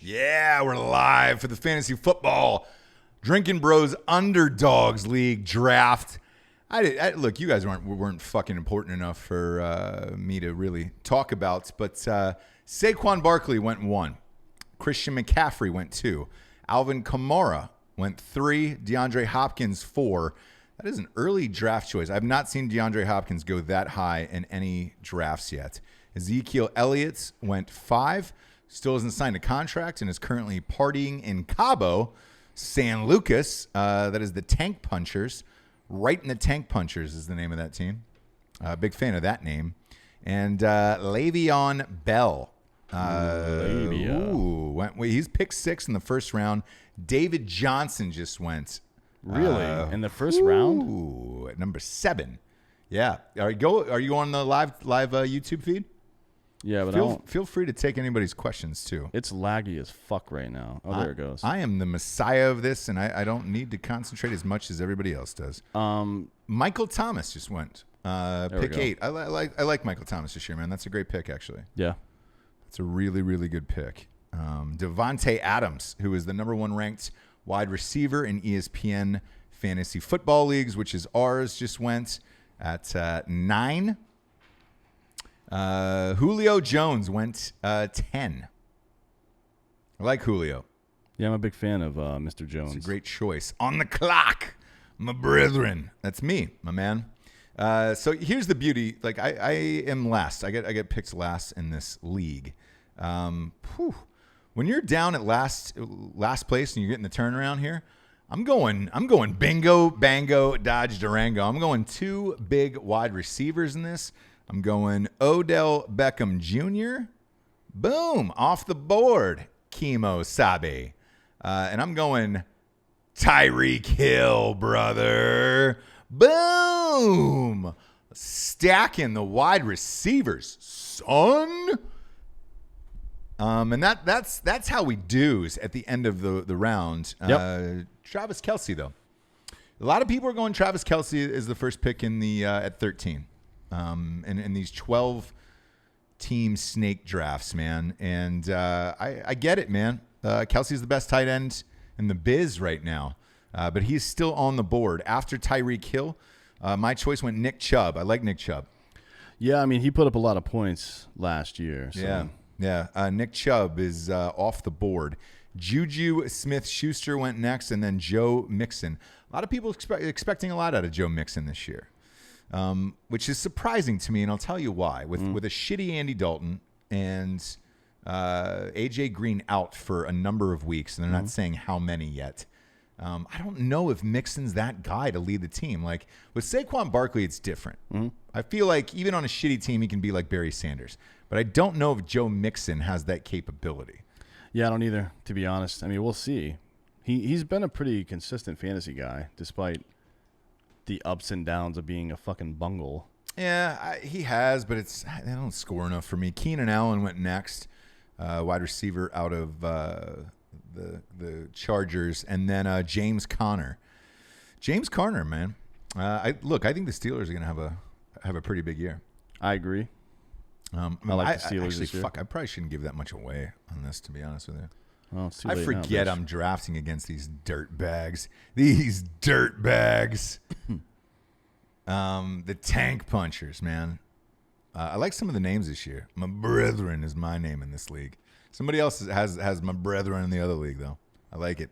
Yeah, we're live for the Fantasy Football Drinkin' Bros Underdogs League draft. Look, you guys weren't fucking important enough for me to really talk about, but Saquon Barkley went 1. Christian McCaffrey went 2. Alvin Kamara went 3. DeAndre Hopkins 4. That is an early draft choice. I've not seen DeAndre Hopkins go that high in any drafts yet. Ezekiel Elliott went 5. Still hasn't signed a contract and is currently partying in Cabo San Lucas. That is the Tank Punchers. Right in the Tank Punchers is the name of that team. Big fan of that name. And Le'Veon Bell. He's picked 6 in the first round. David Johnson just went. Really? In the first round? At number 7. Yeah. Are you on the live YouTube feed? Yeah, but feel free to take anybody's questions too. It's laggy as fuck right now. Oh, there it goes. I am the messiah of this, and I don't need to concentrate as much as everybody else does. Michael Thomas just went pick 8. I like Michael Thomas this year, man. That's a great pick, actually. Yeah, it's a really, really good pick. Devontae Adams, who is the number 1 ranked wide receiver in ESPN Fantasy Football Leagues, which is ours, just went at 9. Julio Jones went 10. I like Julio. Yeah, I'm a big fan of Mr. Jones. It's a great choice. On the clock, my brethren. That's me, my man. So here's the beauty. Like I am last. I get picked last in this league. When you're down at last place and you're getting the turnaround here, I'm going bingo, bango, dodge, Durango. I'm going 2 big wide receivers in this. I'm going Odell Beckham Jr. Boom, off the board, Kimo Sabe. And I'm going Tyreek Hill, brother. Boom. Stacking the wide receivers, son. And that's how we do at the end of the round. Yep. Travis Kelce, though. A lot of people are going Travis Kelce as the first pick in the at 13. In these 12-team snake drafts, man. And I get it, man. Kelce's the best tight end in the biz right now. But he's still on the board. After Tyreek Hill, my choice went Nick Chubb. I like Nick Chubb. Yeah, I mean, he put up a lot of points last year. So. Yeah. Nick Chubb is off the board. Juju Smith-Schuster went next, and then Joe Mixon. A lot of people expecting a lot out of Joe Mixon this year. Which is surprising to me, and I'll tell you why. With a shitty Andy Dalton and A.J. Green out for a number of weeks, and they're not saying how many yet, I don't know if Mixon's that guy to lead the team. Like, with Saquon Barkley, it's different. I feel like even on a shitty team, he can be like Barry Sanders. But I don't know if Joe Mixon has that capability. Yeah, I don't either, to be honest. I mean, we'll see. He's been a pretty consistent fantasy guy, despite the ups and downs of being a fucking bungle. Yeah, he has, but they don't score enough for me. Keenan Allen went next, wide receiver out of the Chargers, and then James Conner. James Conner, man. I think the Steelers are gonna have a pretty big year. I agree. I like the Steelers this year. I probably shouldn't give that much away on this, to be honest with you. Well, it's too I late forget now, I'm drafting against these dirt bags. These dirt bags. The Tank Punchers, man. I like some of the names this year. My brethren is my name in this league. Somebody else has my brethren in the other league, though. I like it.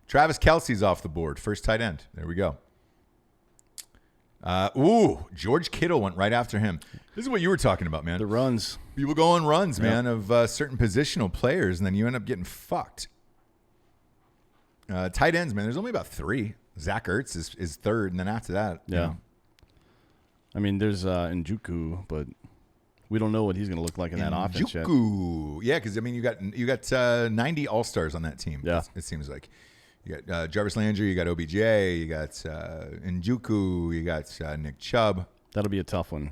Travis Kelce's off the board. First tight end. There we go. George Kittle went right after him. This is what you were talking about, man. The runs. People go on runs, man, of certain positional players, and then you end up getting fucked. Tight ends, man, there's only about 3. Zach Ertz is third, and then after that, yeah. You know. I mean, there's Njoku, but we don't know what he's going to look like in that offense yet. Yeah, because, I mean, you got 90 All-Stars on that team, it seems like. You got Jarvis Landry, you got OBJ, you got Njoku, you got Nick Chubb. That'll be a tough one.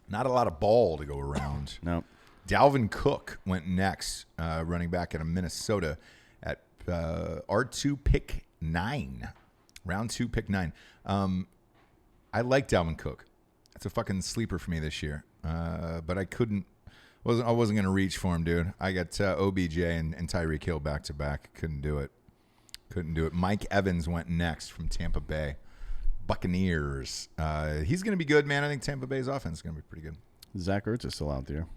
Not a lot of ball to go around. No. Dalvin Cook went next, running back out of Minnesota at R2 pick 9. Round 2 pick 9. I like Dalvin Cook. That's a fucking sleeper for me this year. But I couldn't. I wasn't going to reach for him, dude. I got OBJ and Tyreek Hill back to back. Couldn't do it. Mike Evans went next from Tampa Bay Buccaneers. He's going to be good, man. I think Tampa Bay's offense is going to be pretty good. Zach Ertz is still out there.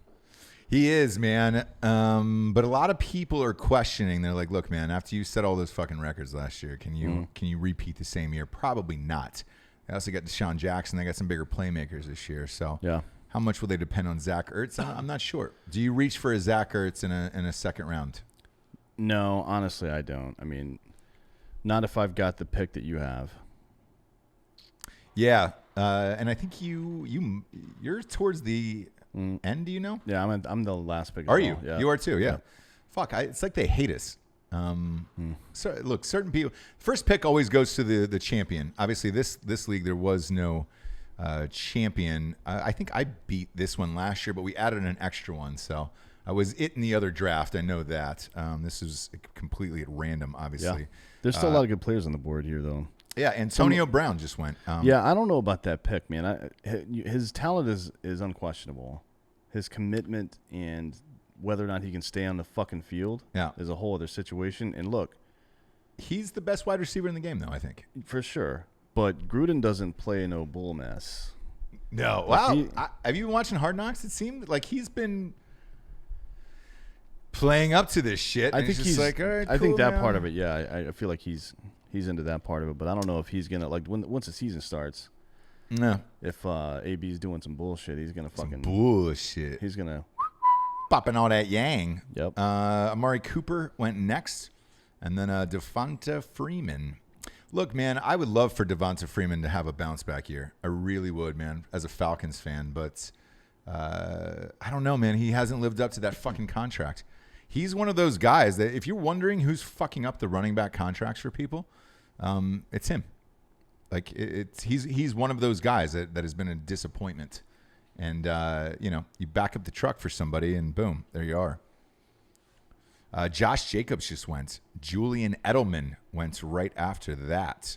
He is, man. But a lot of people are questioning. They're like, look, man, after you set all those fucking records last year, can you repeat the same year? Probably not. They also got Deshaun Jackson. They got some bigger playmakers this year. So yeah. How much will they depend on Zach Ertz? I'm not sure. Do you reach for a Zach Ertz in a second round? No, honestly, I don't. I mean, not if I've got the pick that you have. Yeah, and I think you're towards the end. Do you know? Yeah, I'm the last pick. Are you? Yeah. You are too. Yeah. Fuck, it's like they hate us. So look, certain people. First pick always goes to the champion. Obviously, this league there was no champion. I think I beat this one last year, but we added an extra one, so I was in the other draft. I know that. This is completely at random, obviously. Yeah. There's still a lot of good players on the board here, though. Yeah, Antonio Brown just went. Yeah, I don't know about that pick, man. His talent is unquestionable. His commitment and whether or not he can stay on the fucking field is a whole other situation. And look, he's the best wide receiver in the game, though, I think. For sure. But Gruden doesn't play no bull mess. No. Wow. Have you been watching Hard Knocks? It seemed like he's been playing up to this shit. I think he's like, all right, I think that man. part of it, yeah. I feel like he's into that part of it, but I don't know if he's gonna once the season starts. No. If AB's doing some bullshit, he's gonna fucking bullshit. He's gonna popping all that yang. Yep. Amari Cooper went next, and then Devonta Freeman. Look, man, I would love for Devonta Freeman to have a bounce back year. I really would, man, as a Falcons fan. But I don't know, man. He hasn't lived up to that fucking contract. He's one of those guys that if you're wondering who's fucking up the running back contracts for people, it's him. Like he's one of those guys that has been a disappointment. And, you back up the truck for somebody and boom, there you are. Josh Jacobs just went. Julian Edelman went right after that.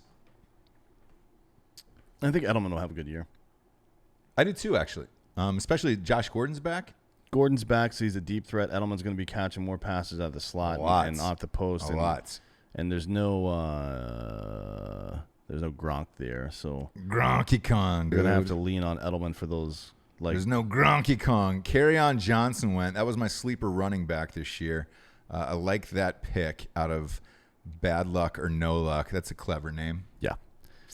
I think Edelman will have a good year. I did too, actually. Especially Josh Gordon's back. Gordon's back, so he's a deep threat. Edelman's going to be catching more passes out of the slot and off the post. A lot. And there's no Gronk there, so Gronky Kong, dude. You're going to have to lean on Edelman for those. There's no Gronky Kong. Kerryon Johnson went. That was my sleeper running back this year. I like that pick out of Bad Luck or No Luck. That's a clever name. Yeah.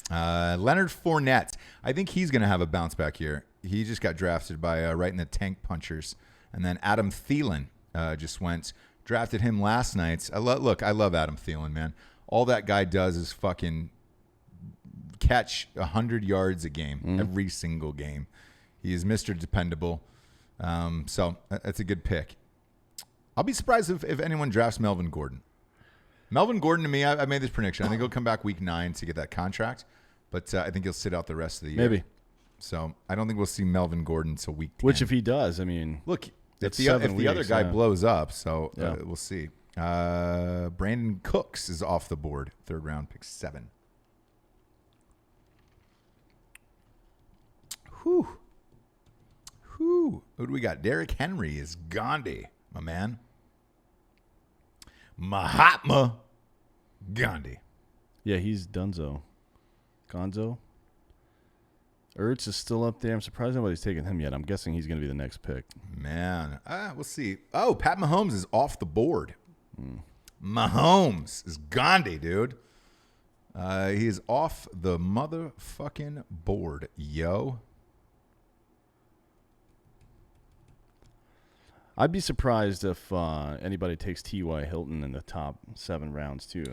Leonard Fournette. I think he's going to have a bounce back year. He just got drafted by right in the tank punchers. And then Adam Thielen just went. Drafted him last night. I love Adam Thielen, man. All that guy does is fucking catch 100 yards a game, every single game. He is Mr. Dependable. So that's a good pick. I'll be surprised if anyone drafts Melvin Gordon. Melvin Gordon, to me, I made this prediction. I think he'll come back week 9 to get that contract, but I think he'll sit out the rest of the year. Maybe. So I don't think we'll see Melvin Gordon until week 10. Which, if he does, I mean, look, if the other guy blows up, so we'll see. Brandon Cooks is off the board, 3rd round, pick 7. Whew. Who do we got? Derrick Henry is Gandhi, my man. Mahatma Gandhi. Yeah, he's Gonzo. Ertz is still up there. I'm surprised nobody's taken him yet. I'm guessing he's going to be the next pick. Man, we'll see. Oh, Pat Mahomes is off the board. Mahomes is Gandhi, dude. He is off the motherfucking board, yo. I'd be surprised if anybody takes T.Y. Hilton in the top 7 rounds, too.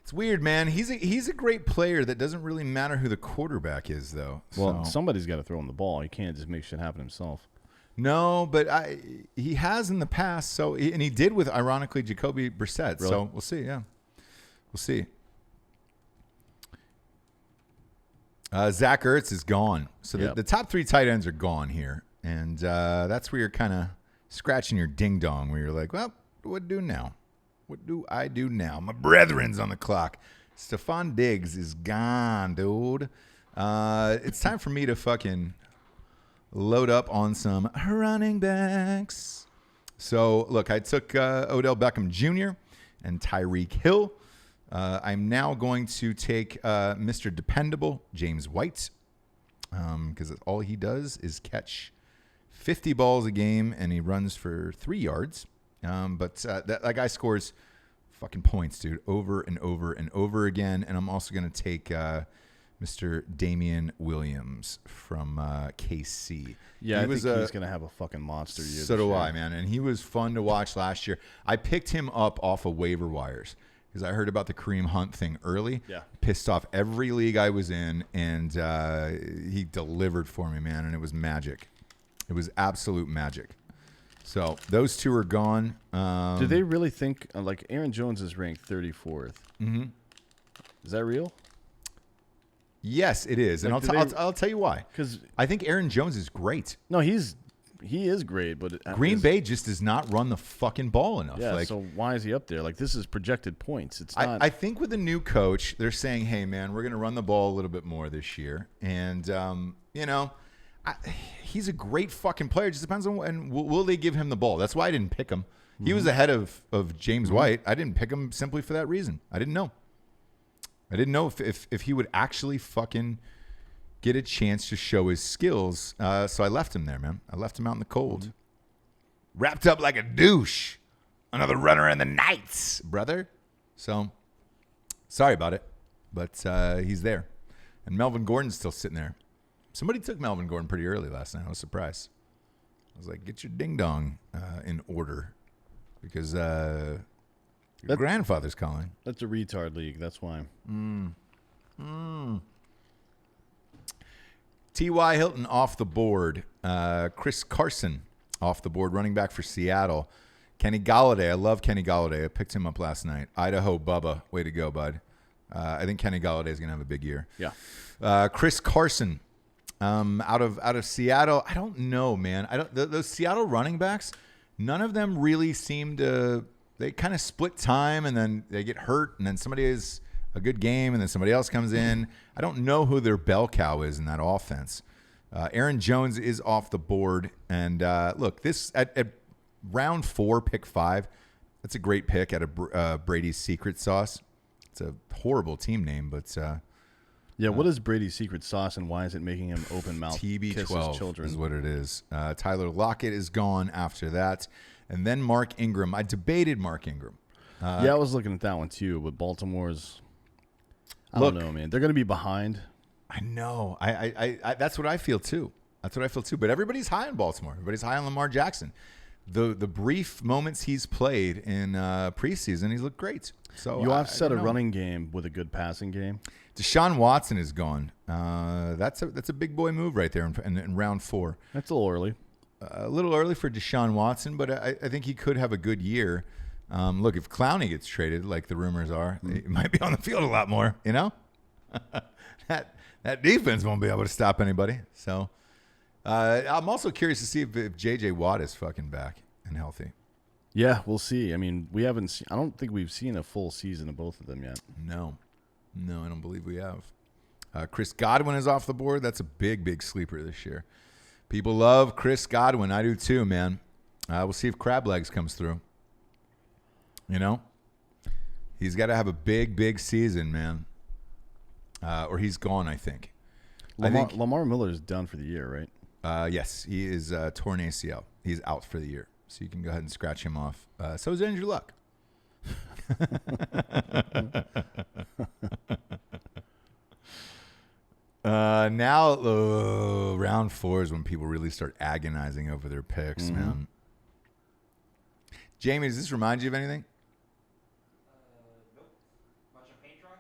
It's weird, man. He's a great player that doesn't really matter who the quarterback is, though. Well, somebody's got to throw him the ball. He can't just make shit happen himself. No, but he has in the past. And he did with, ironically, Jacoby Brissett. Really? So we'll see, yeah. We'll see. Zach Ertz is gone. So the top 3 tight ends are gone here. And that's where you're kind of scratching your ding-dong, where you're like, well, what do now? What do I do now? My brethren's on the clock. Stephon Diggs is gone, dude. It's time for me to fucking load up on some running backs. So, look, I took Odell Beckham Jr. and Tyreek Hill. I'm now going to take Mr. Dependable, James White, because all he does is catch 50 balls a game, and he runs for 3 yards. But that guy scores fucking points, dude, over and over and over again. And I'm also going to take Mr. Damian Williams from KC. Yeah, I think he's going to have a fucking monster year. So do I, man. And he was fun to watch last year. I picked him up off of waiver wires because I heard about the Kareem Hunt thing early. Yeah. Pissed off every league I was in, and he delivered for me, man, and it was magic. It was absolute magic. So those two are gone. Do they really think, like, Aaron Jones is ranked 34th? Mm-hmm. Is that real? Yes, it is, like, and I'll tell you why. Because I think Aaron Jones is great. No, he is great, but Green Bay just does not run the fucking ball enough. Yeah, so why is he up there? Like, this is projected points. It's not. I think with the new coach, they're saying, "Hey, man, we're going to run the ball a little bit more this year," and he's a great fucking player. It just depends on and will they give him the ball. That's why I didn't pick him. He was ahead of James White. I didn't pick him simply for that reason. I didn't know if he would actually fucking get a chance to show his skills. So I left him there, man. I left him out in the cold. Wrapped up like a douche. Another runner in the nights, brother. So, sorry about it. But he's there. And Melvin Gordon's still sitting there. Somebody took Melvin Gordon pretty early last night. I was surprised. I was like, get your ding-dong in order. Because your grandfather's calling. That's a retard league. That's why. T.Y. Hilton off the board. Chris Carson off the board, running back for Seattle. Kenny Golladay. I love Kenny Golladay. I picked him up last night. Idaho Bubba. Way to go, bud. I think Kenny Golladay is going to have a big year. Yeah. Chris Carson out of Seattle. I don't know, man. Those Seattle running backs, none of them really seem to – they kind of split time, and then they get hurt, and then somebody has a good game, and then somebody else comes in. I don't know who their bell cow is in that offense. Aaron Jones is off the board. And, look, this at round 4, pick 5, that's a great pick out of Brady's Secret Sauce. It's a horrible team name, but yeah, what is Brady's secret sauce, and why is it making him open mouth TB12 kiss his children? Is what it is. Tyler Lockett is gone after that. And then Mark Ingram. I debated Mark Ingram. Yeah, I was looking at that one too, but Baltimore's, I don't know, man. They're going to be behind. I know. I that's what I feel too. But everybody's high on Baltimore. Everybody's high on Lamar Jackson. The brief moments he's played in preseason, he's looked great. So you offset a running game with a good passing game. Deshaun Watson is gone. That's a big boy move right there in round 4. That's a little early. A little early for Deshaun Watson, but I think he could have a good year. Look, if Clowney gets traded, like the rumors are, he might be on the field a lot more. You know, that defense won't be able to stop anybody. So I'm also curious to see if J.J. Watt is fucking back and healthy. Yeah, we'll see. I mean, we haven't seen, I don't think we've seen a full season of both of them yet. No, I don't believe we have. Chris Godwin is off the board. That's a big sleeper this year. People love Chris Godwin. I do too, man. We'll see if Crab Legs comes through. You know? He's got to have a big season, man. Or he's gone, I think. Lamar Miller is done for the year, right? Yes, he is torn ACL. He's out for the year. So you can go ahead and scratch him off. So is Andrew Luck. Now, round 4 is when people really start agonizing over their picks, man. Jamie, does this remind you of anything? Nope. Much a paint dry?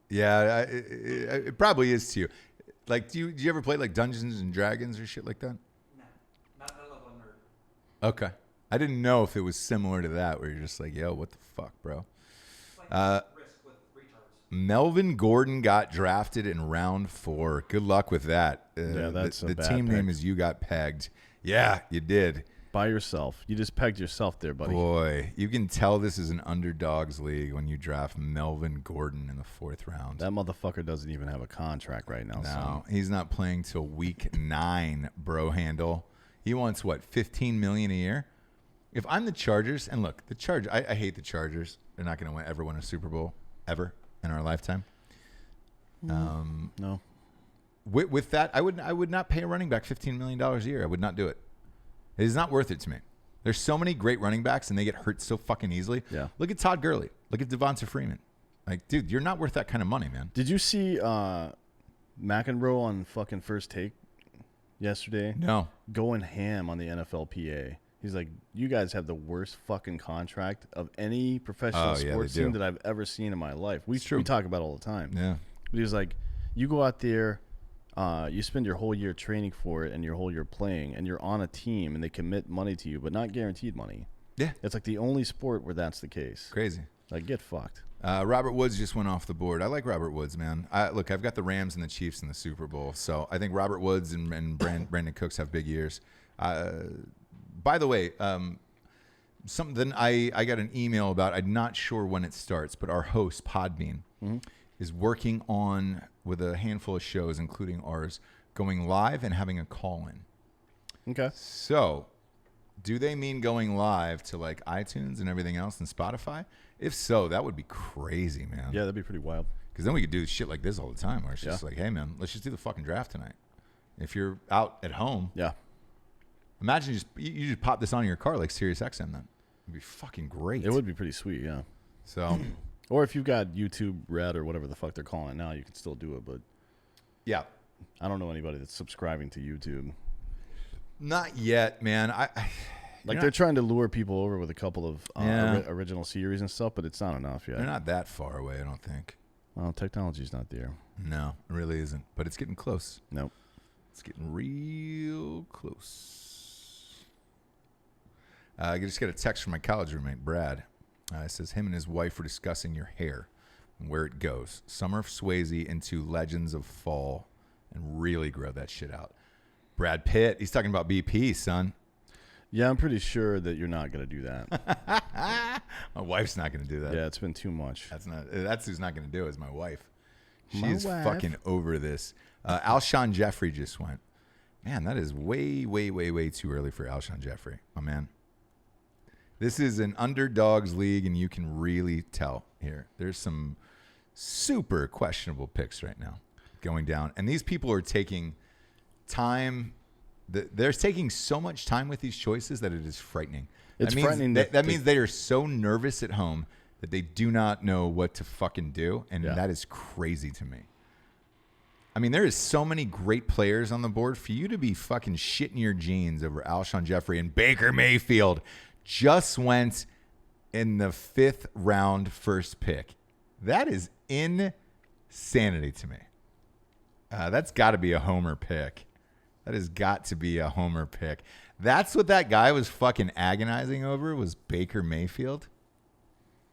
Yeah, it probably is to you. Like, do you ever play like Dungeons and Dragons or shit like that? No, not that level of nerd. Okay, I didn't know if it was similar to that, where you're just like, yo, what the fuck, bro? It's like risk with retards. Melvin Gordon got drafted in round 4. Good luck with that. Yeah, that's the a bad team pick. name is You Got Pegged. Yeah, you did. By yourself. You just pegged yourself there, buddy. Boy, you can tell this is an underdogs league when you draft Melvin Gordon in the 4th round. That motherfucker doesn't even have a contract right now. No, he's not playing till week 9, bro handle. He wants, what, $15 million a year? If I'm the Chargers, and look, the Chargers, I hate the Chargers. They're not going to ever win a Super Bowl ever in our lifetime. No. With that, I would not pay a running back $15 million a year. I would not do it. It is not worth it to me. There's so many great running backs, and they get hurt so fucking easily. Yeah. Look at Todd Gurley. Look at Devonta Freeman. Like, dude, you're not worth that kind of money, man. Did you see McEnroe on fucking First Take yesterday? No. Going ham on the NFLPA. He's like, you guys have the worst fucking contract of any professional sports team that I've ever seen in my life. We talk about it all the time. Yeah. But he was like, you go out there, you spend your whole year training for it and your whole year playing, and you're on a team and they commit money to you, but not guaranteed money. Yeah. It's like the only sport where that's the case. Crazy. Like, get fucked. Robert Woods just went off the board. I like Robert Woods, man. Look, I've got the Rams and the Chiefs in the Super Bowl, so I think Robert Woods and Brandon Cooks have big years. By the way, something I got an email about. I'm not sure when it starts, but our host, Podbean, is working on, with a handful of shows, including ours, going live and having a call-in. Okay. So, do they mean going live to like iTunes and everything else and Spotify? If so, that would be crazy, man. Yeah, that'd be pretty wild. Because then we could do shit like this all the time, where it's just like, hey, man, let's just do the fucking draft tonight. If you're out at home, imagine you just pop this on in your car like Sirius XM. Then it'd be fucking great. It would be pretty sweet, yeah. So, or if you've got YouTube Red or whatever the fuck they're calling it now, you can still do it. But yeah, I don't know anybody that's subscribing to YouTube. Not yet, man. They're trying to lure people over with a couple of original series and stuff, but it's not enough yet. They're not that far away, I don't think. Well, technology's not there. No, it really isn't. But it's getting close. Nope. It's getting real close. I just got a text from my college roommate, Brad. It says him and his wife were discussing your hair and where it goes. Summer of Swayze into Legends of Fall, and really grow that shit out. Brad Pitt, he's talking about BP, son. Yeah, I'm pretty sure that you're not going to do that. My wife's not going to do that. Yeah, it's been too much. That's who's not going to do it, is my wife. She's fucking over this. Alshon Jeffery just went. Man, that is way, way, way, way too early for Alshon Jeffery, my man. This is an underdogs league, and you can really tell here. There's some super questionable picks right now going down. And these people are taking time. They're taking so much time with these choices that it is frightening. It's frightening. That means they are so nervous at home that they do not know what to fucking do. And that is crazy to me. I mean, there is so many great players on the board. For you to be fucking shitting your jeans over Alshon Jeffery and Baker Mayfield just went in the 5th round first pick. That is insanity to me. That's got to be a homer pick. That has got to be a homer pick. That's what that guy was fucking agonizing over, was Baker Mayfield.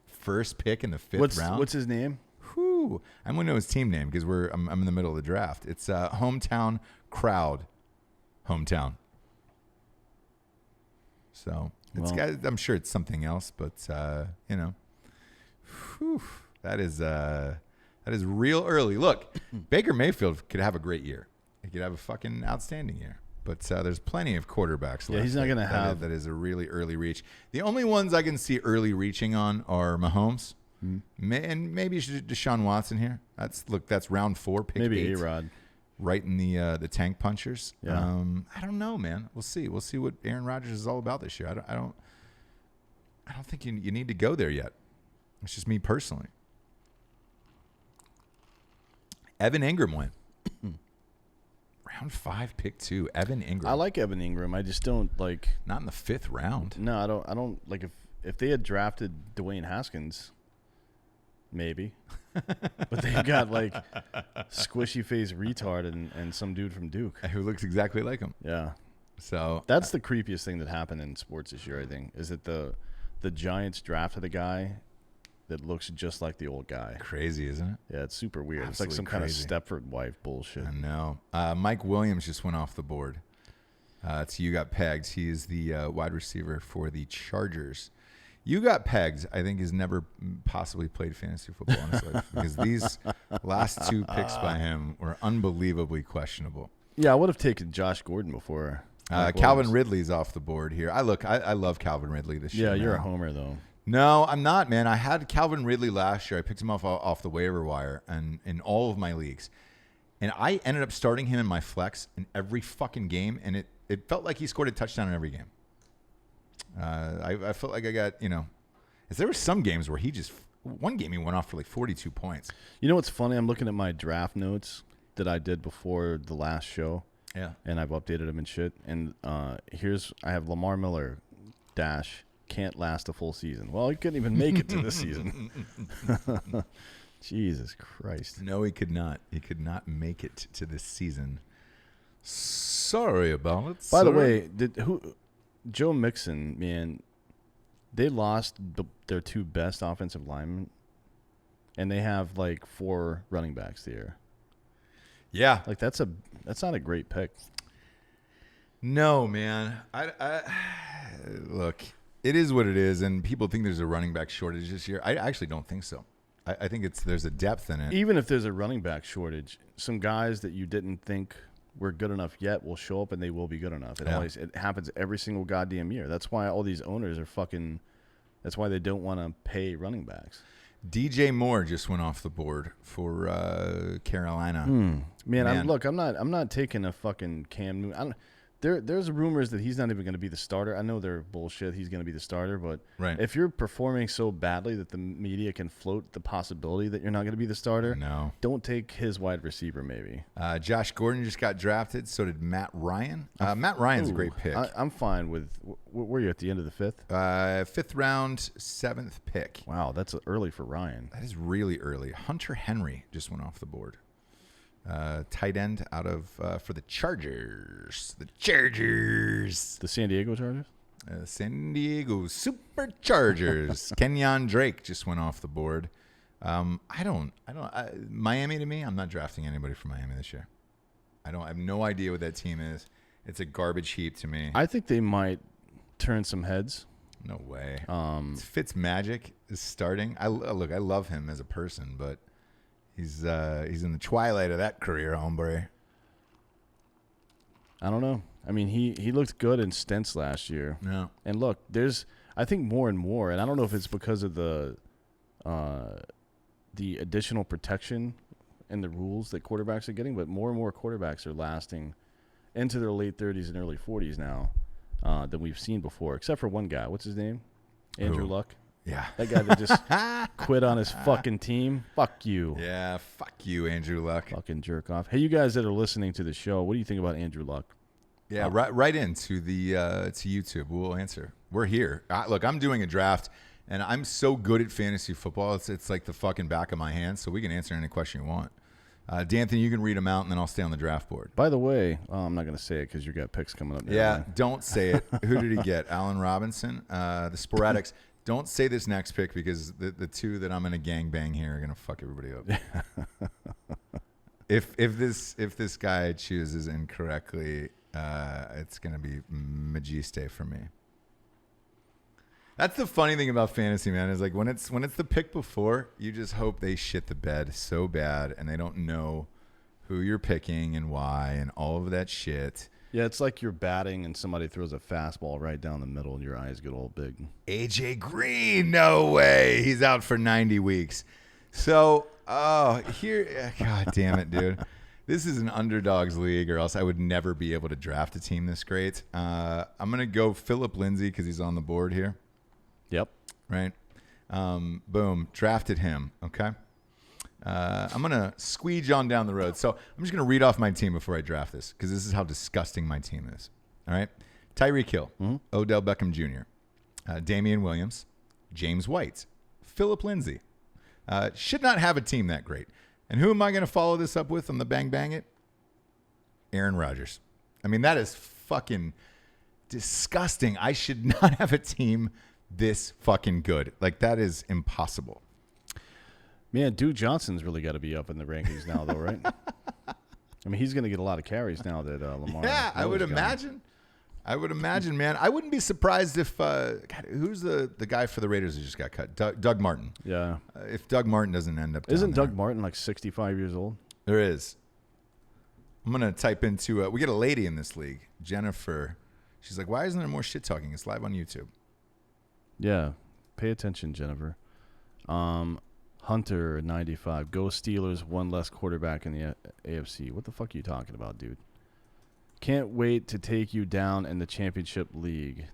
First pick in the 5th round. What's his name? Whew. I'm going to know his team name because I'm in the middle of the draft. It's Hometown Crowd. Hometown. So I'm sure it's something else, but that is real early. Look, Baker Mayfield could have a great year. He could have a fucking outstanding year. But there's plenty of quarterbacks left. Yeah, he's not going to have. That is a really early reach. The only ones I can see early reaching on are Mahomes. And maybe Deshaun Watson here. That's round 4, pick maybe 8. A-Rod. Right in the tank punchers. Yeah. I don't know, man. We'll see. We'll see what Aaron Rodgers is all about this year. I don't think you need to go there yet. It's just me personally. Evan Ingram went. Round 5, pick 2. Evan Ingram. I like Evan Ingram. I just don't like. Not in the 5th round. No, I don't like if they had drafted Dwayne Haskins, maybe. But they've got like squishy face retard and some dude from Duke who looks exactly like him. Yeah. So that's the creepiest thing that happened in sports this year, I think, is that the Giants drafted a guy that looks just like the old guy. Crazy, isn't it? Yeah, it's super weird. Absolutely, it's like some crazy. kind of Stepford wife bullshit. I know. Mike Williams just went off the board. So you got pegged. He is the wide receiver for the Chargers. You got pegged, I think, has never possibly played fantasy football in his life, because these last 2 picks by him were unbelievably questionable. Yeah, I would have taken Josh Gordon before. Calvin Ridley's off the board here. I love Calvin Ridley this year. Yeah, you're man. a homer, though. No, I'm not, man. I had Calvin Ridley last year. I picked him off the waiver wire and in all of my leagues. And I ended up starting him in my flex in every fucking game, and it felt like he scored a touchdown in every game. I felt like I got, there were some games where one game he went off for like 42 points. You know what's funny? I'm looking at my draft notes that I did before the last show. Yeah. And I've updated them and shit. And I have Lamar Miller can't last a full season. Well, he couldn't even make it to this season. Jesus Christ. No, he could not. He could not make it to this season. Sorry about it. By the way, Joe Mixon, man, they lost their two best offensive linemen, and they have like 4 running backs there. Yeah. Like that's not a great pick. No, man. I look, it is what it is, and people think there's a running back shortage this year. I actually don't think so. I think there's a depth in it. Even if there's a running back shortage, some guys that you didn't think were good enough yet will show up and they will be good enough. It happens every single goddamn year. That's why all these owners are fucking. That's why they don't want to pay running backs. DJ Moore just went off the board for Carolina. Man, I'm not taking a fucking Cam Newton. There's rumors that he's not even going to be the starter. I know they're bullshit. He's going to be the starter, but if you're performing so badly that the media can float the possibility that you're not going to be the starter, don't take his wide receiver. Maybe. Josh Gordon just got drafted. So did Matt Ryan. Matt Ryan's a great pick. I'm fine with. Were you at the end of the 5th? 5th round, 7th pick. Wow, that's early for Ryan. That is really early. Hunter Henry just went off the board. Tight end out of for the Chargers. The San Diego Chargers? San Diego Superchargers. Kenyon Drake just went off the board. Miami to me, I'm not drafting anybody from Miami this year. I have no idea what that team is. It's a garbage heap to me. I think they might turn some heads. No way. Fitzmagic is starting. I love him as a person, but he's in the twilight of that career, hombre. I don't know. I mean, he looked good in stints last year. Yeah. And look, I think more and more, and I don't know if it's because of the additional protection and the rules that quarterbacks are getting, but more and more quarterbacks are lasting into their late 30s and early 40s now than we've seen before, except for one guy. What's his name? Andrew Luck. Yeah. That guy that just quit on his fucking team. Fuck you. Yeah, fuck you, Andrew Luck. Fucking jerk off. Hey, you guys that are listening to the show, what do you think about Andrew Luck? Yeah, right into the to YouTube. We'll answer. We're here. Look, I'm doing a draft, and I'm so good at fantasy football. It's like the fucking back of my hand, so we can answer any question you want. D'Anthony, you can read them out, and then I'll stay on the draft board. By the way, I'm not going to say it because you got picks coming up. Yeah, don't say it. Who did he get? Allen Robinson? The Sporadics. Don't say this next pick because the two that I'm going to gangbang here are going to fuck everybody up. If this guy chooses incorrectly, it's going to be Majeste for me. That's the funny thing about fantasy, man, is like when it's the pick before, you just hope they shit the bed so bad and they don't know who you're picking and why and all of that shit. Yeah, it's like you're batting and somebody throws a fastball right down the middle and your eyes get all big. AJ Green, no way. He's out for 90 weeks. So, here, God damn it, dude. This is an underdogs league, or else I would never be able to draft a team this great. I'm going to go Phillip Lindsay because he's on the board here. Yep. Right? Boom. Drafted him. Okay. I'm going to squeege on down the road. So I'm just going to read off my team before I draft this because this is how disgusting my team is. All right. Tyreek Hill, Odell Beckham Jr., Damian Williams, James White, Phillip Lindsay. Should not have a team that great. And who am I going to follow this up with on the Bang Bang It? Aaron Rodgers. I mean, that is fucking disgusting. I should not have a team this fucking good. Like, that is impossible. Man, Duke Johnson's really got to be up in the rankings now, though, right? I mean, he's going to get a lot of carries now that Lamar. Yeah, I would imagine. I would imagine, man. I wouldn't be surprised if who's the guy for the Raiders who just got cut? Doug Martin. Yeah. If Doug Martin doesn't end up, isn't Doug Martin like 65 years old? There is. I'm going to type into, we get a lady in this league, Jennifer. She's like, why isn't there more shit talking? It's live on YouTube. Yeah. Pay attention, Jennifer. Hunter, 95. Go Steelers, one less quarterback in the AFC. What the fuck are you talking about, dude? Can't wait to take you down in the Champions League.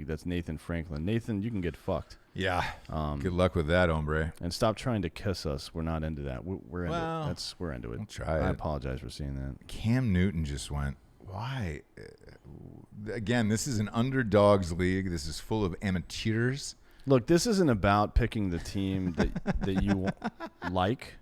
That's Nathan Franklin. Nathan, you can get fucked. Yeah. Good luck with that, hombre. And stop trying to kiss us. We're not into that. We're into it. We're into it. We'll try I it. apologize for seeing that. Cam Newton just went. Why? Again, this is an underdogs league. This is full of amateurs. Look, this isn't about picking the team that you like.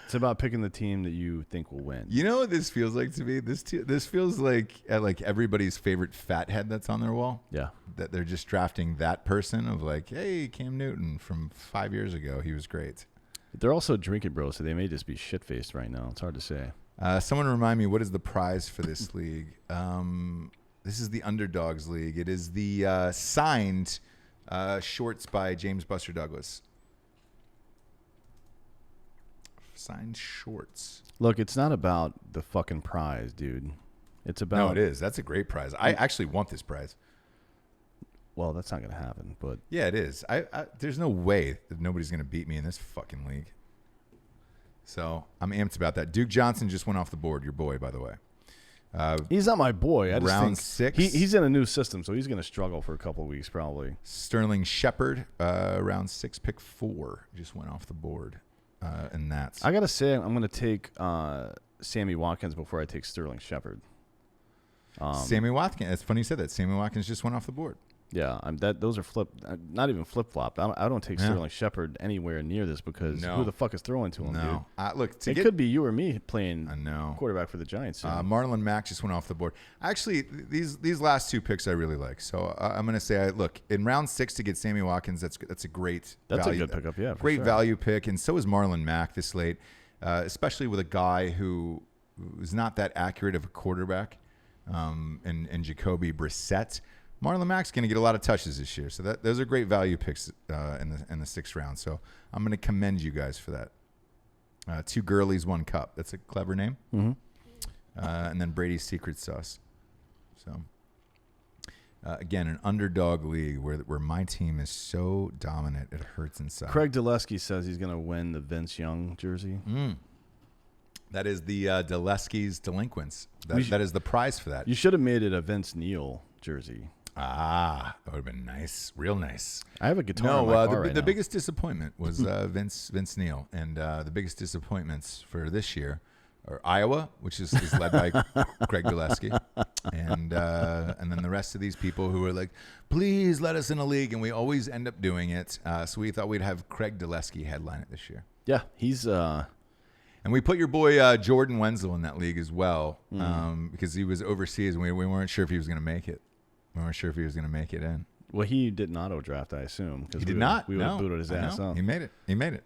It's about picking the team that you think will win. You know what this feels like to me? This feels like everybody's favorite fathead that's on their wall. Yeah. That they're just drafting that person of like, hey, Cam Newton from 5 years ago. He was great. They're also drinking bros, so they may just be shit-faced right now. It's hard to say. Someone remind me, what is the prize for this league? This is the Underdogs League. It is the signed shorts by James Buster Douglas. Signed shorts. Look, it's not about the fucking prize, dude. It's about... No, it is. That's a great prize. I actually want this prize. Well, that's not going to happen, but... Yeah, it is. There's no way that nobody's going to beat me in this fucking league. So I'm amped about that. Duke Johnson just went off the board. Your boy, by the way. He's not my boy. I just round think 6. He's in a new system, so he's going to struggle for a couple of weeks probably. Sterling Shepard, round 6, pick 4, just went off the board. And that's... I got to say, I'm going to take Sammy Watkins before I take Sterling Shepard. Sammy Watkins. It's funny you said that. Sammy Watkins just went off the board. Yeah, those are not even flip-flop. I don't take Sterling Shepard anywhere near this because who the fuck is throwing to him, dude? Look, it could be you or me playing quarterback for the Giants. Marlon Mack just went off the board. Actually, these last 2 picks I really like. So I'm going to say, look, in round 6 to get Sammy Watkins, that's a great value. A good pickup, yeah. Great value pick, and so is Marlon Mack this late, especially with a guy who is not that accurate of a quarterback, and Jacoby Brissett. Marlon Mack's going to get a lot of touches this year, so those are great value picks in the 6th round. So I'm going to commend you guys for that. 2 girlies, 1 cup. That's a clever name. Mm-hmm. And then Brady's secret sauce. So again, an underdog league where my team is so dominant it hurts inside. Craig Dulesky says he's going to win the Vince Young jersey. That is the Dulesky's delinquents. That is the prize for that. You should have made it a Vince Neil jersey. That would have been nice, real nice. I have a guitar in my car right the now. biggest disappointment was Vince Neil, and the biggest disappointments for this year are Iowa, which is led by Craig Dulesky, and then the rest of these people who are like, please let us in a league, and we always end up doing it. So we thought we'd have Craig Dulesky headline it this year. Yeah, he's. And we put your boy Jordan Wenzel in that league as well, because he was overseas, and we weren't sure if he was going to make it. We weren't sure if he was going to make it in. Well, he did not auto draft, I assume. He did not. We would have booted his ass out. He made it.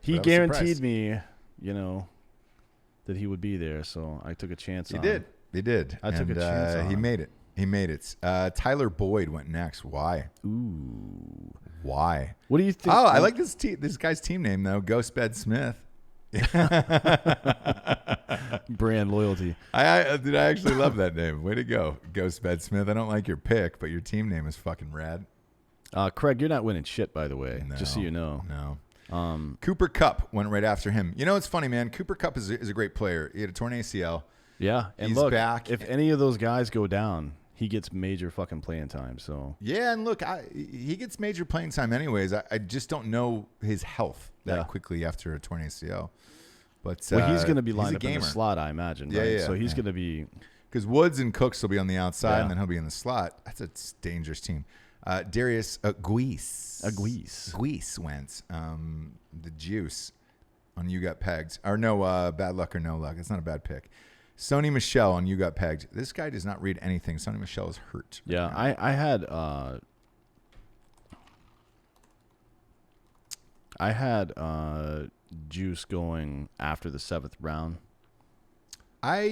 He guaranteed me, that he would be there, so I took a chance on him. He did. I took a chance on him. He made it. Tyler Boyd went next. Why? Ooh. Why? What do you think? Oh, I like this guy's team name, though. Ghost Bed Smith. Brand loyalty. I actually love that name. Way to go, Ghost Bed Smith. I don't like your pick, but your team name is fucking rad. Craig, you're not winning shit, by the way. Just so you know. No. Cooper Kupp went right after him. You know, it's funny, man. Cooper Kupp is a great player. He had a torn ACL. Yeah, and he's look, back. If any of those guys go down, he gets major fucking playing time. So yeah, and look, he gets major playing time anyways. I just don't know his health that quickly after a torn ACL. But he's going to be lined up in the slot, I imagine. Right? Yeah. So he's going to be because Woods and Cooks will be on the outside, and then he'll be in the slot. That's a dangerous team. Darius Guice went. The juice on You Got Pegged. Or no, bad luck or no luck. It's not a bad pick. Sony Michel on You Got Pegged. This guy does not read anything. Sony Michel is hurt. Yeah, I had Juice going after the 7th round. I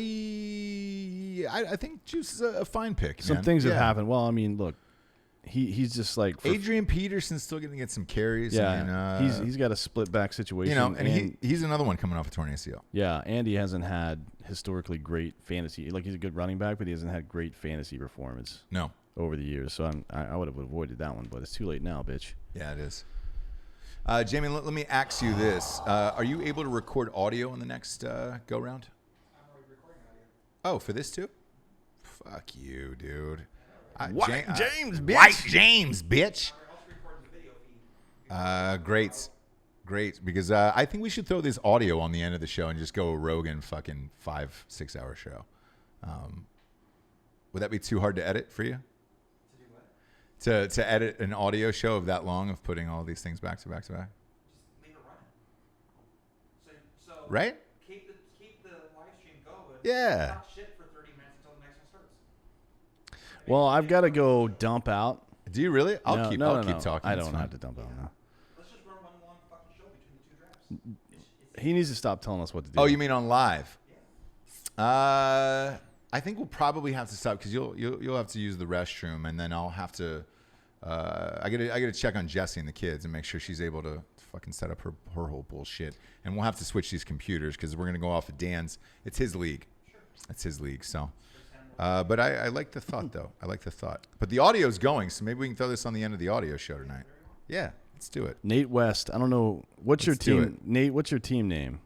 think Juice is a fine pick. Some things have happened. Well, I mean, look, he's just like Adrian Peterson's still going to get some carries. Yeah, he's got a split back situation. And he's another one coming off a torn ACL. Yeah, and he hasn't had historically great fantasy. Like, he's a good running back, but he hasn't had great fantasy performance. No. Over the years, so I would have avoided that one, but it's too late now, bitch. Yeah, it is. Jamie, let me ask you this: are you able to record audio in the next go round? I'm already recording audio. Oh, for this too? Fuck you, dude. White James, bitch. White James, bitch. I'm also recording the video feed. Great. Because I think we should throw this audio on the end of the show and just go a Rogan fucking 5-6 hour show. Would that be too hard to edit for you? To do what? To edit an audio show of that long, of putting all these things back to back to back? Just leave it running. So right? Keep the live stream going. Yeah. Talk shit for 30 minutes until the next one starts. Well, I've got to go dump out. Do you really? I'll keep talking. I It's don't fine. have to dump out now. Let's just run one long fucking show between the two drafts. He needs to stop telling us what to do. Oh, you mean on live? Yeah. I think we'll probably have to stop because you'll have to use the restroom, and then I'll have to. I gotta check on Jessie and the kids and make sure she's able to fucking set up her whole bullshit. And we'll have to switch these computers because we're gonna go off of Dan's. It's his league. Sure. It's his league. So, but I like the thought though. I like the thought. But the audio's going, so maybe we can throw this on the end of the audio show tonight. Yeah, let's do it. Nate West. I don't know what's your Let's do team. Nate, what's your team name?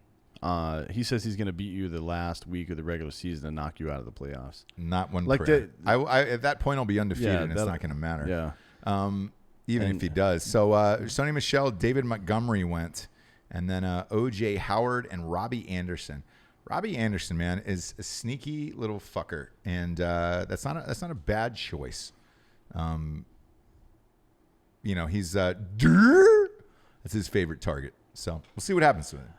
He says he's going to beat you the last week of the regular season and knock you out of the playoffs. Not one Like prayer. I at that point I'll be undefeated, Yeah, and it's not going to matter. Yeah. Even if he does. So Sony Michel, David Montgomery went, and then O.J. Howard and Robbie Anderson. Robbie Anderson, man, is a sneaky little fucker, and that's not a bad choice. He's that's his favorite target. So we'll see what happens with him.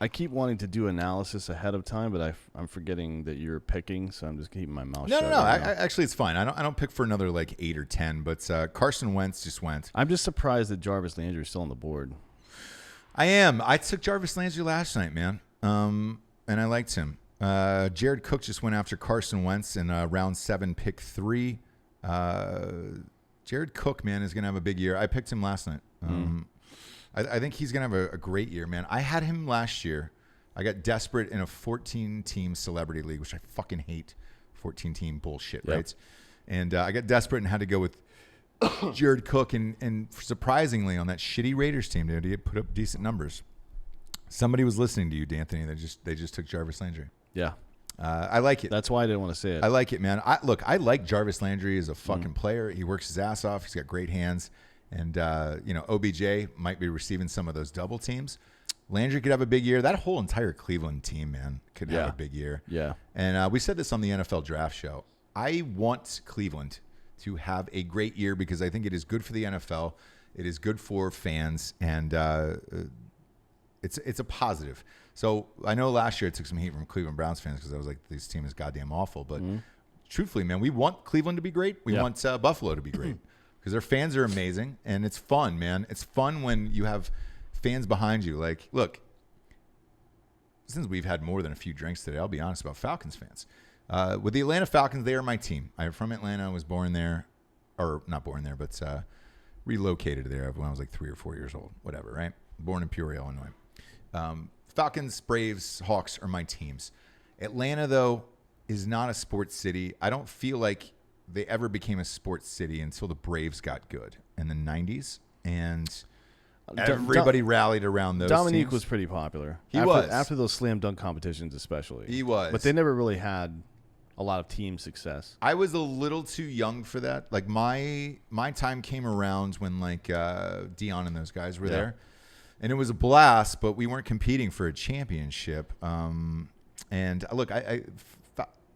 I keep wanting to do analysis ahead of time, but I'm forgetting that you're picking, so I'm just keeping my mouth shut. No. Actually, it's fine. I don't pick for another like 8 or 10, but Carson Wentz just went. I'm just surprised that Jarvis Landry is still on the board. I am. I took Jarvis Landry last night, man, and I liked him. Jared Cook just went after Carson Wentz in round 7, pick 3. Jared Cook, man, is going to have a big year. I picked him last night. I think he's going to have a great year, man. I had him last year. I got desperate in a 14-team celebrity league, which I fucking hate. 14-team bullshit, Yep. right? And I got desperate and had to go with Jared Cook. And surprisingly, on that shitty Raiders team, dude, he put up decent numbers. Somebody was listening to you, D'Anthony. They just took Jarvis Landry. Yeah. I like it. That's why I didn't want to say it. I like it, man. I like Jarvis Landry as a fucking player. He works his ass off. He's got great hands. And, OBJ might be receiving some of those double teams. Landry could have a big year. That whole entire Cleveland team, man, could have a big year. Yeah. And we said this on the NFL draft show. I want Cleveland to have a great year because I think it is good for the NFL. It is good for fans. And it's a positive. So I know last year I took some heat from Cleveland Browns fans because I was like, this team is goddamn awful. But truthfully, man, we want Cleveland to be great. We want Buffalo to be great. Because their fans are amazing, and it's fun, man. It's fun when you have fans behind you. Like, look, since we've had more than a few drinks today, I'll be honest about Falcons fans. With the Atlanta Falcons, they are my team. I'm from Atlanta. I was born there, or not born there, but relocated there when I was like 3 or 4 years old, whatever, right? Born in Peoria, Illinois. Falcons, Braves, Hawks are my teams. Atlanta, though, is not a sports city. I don't feel like they ever became a sports city until the Braves got good in the 90s. And everybody rallied around those Dominique teams. was pretty popular. He was. After those slam dunk competitions especially. He was. But they never really had a lot of team success. I was a little too young for that. Like my time came around when like Dion and those guys were there. And it was a blast, but we weren't competing for a championship. And look,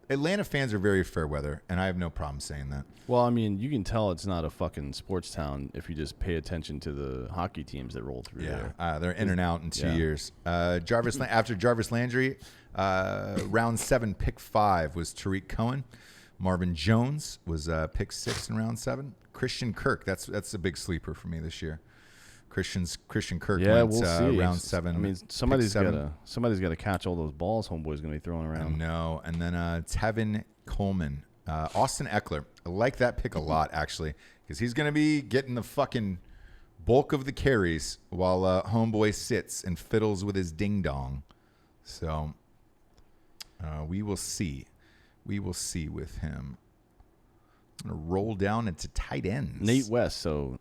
Atlanta fans are very fair weather, and I have no problem saying that. Well, I mean, you can tell it's not a fucking sports town if you just pay attention to the hockey teams that roll through there. They're in and out in 2 years. After Jarvis Landry, round 7, pick 5 was Tariq Cohen. Marvin Jones was pick 6 in round 7. Cristian Kirk, that's a big sleeper for me this year. Christian Kirk went we'll see. round 7. I mean, somebody's got to catch all those balls homeboy's going to be throwing around. No, and then Tevin Coleman Austin Eckler. I like that pick a lot, actually, because he's going to be getting the fucking bulk of the carries while homeboy sits and fiddles with his ding-dong. So we will see. We will see with him. I'm going to roll down into tight ends. Nate West, so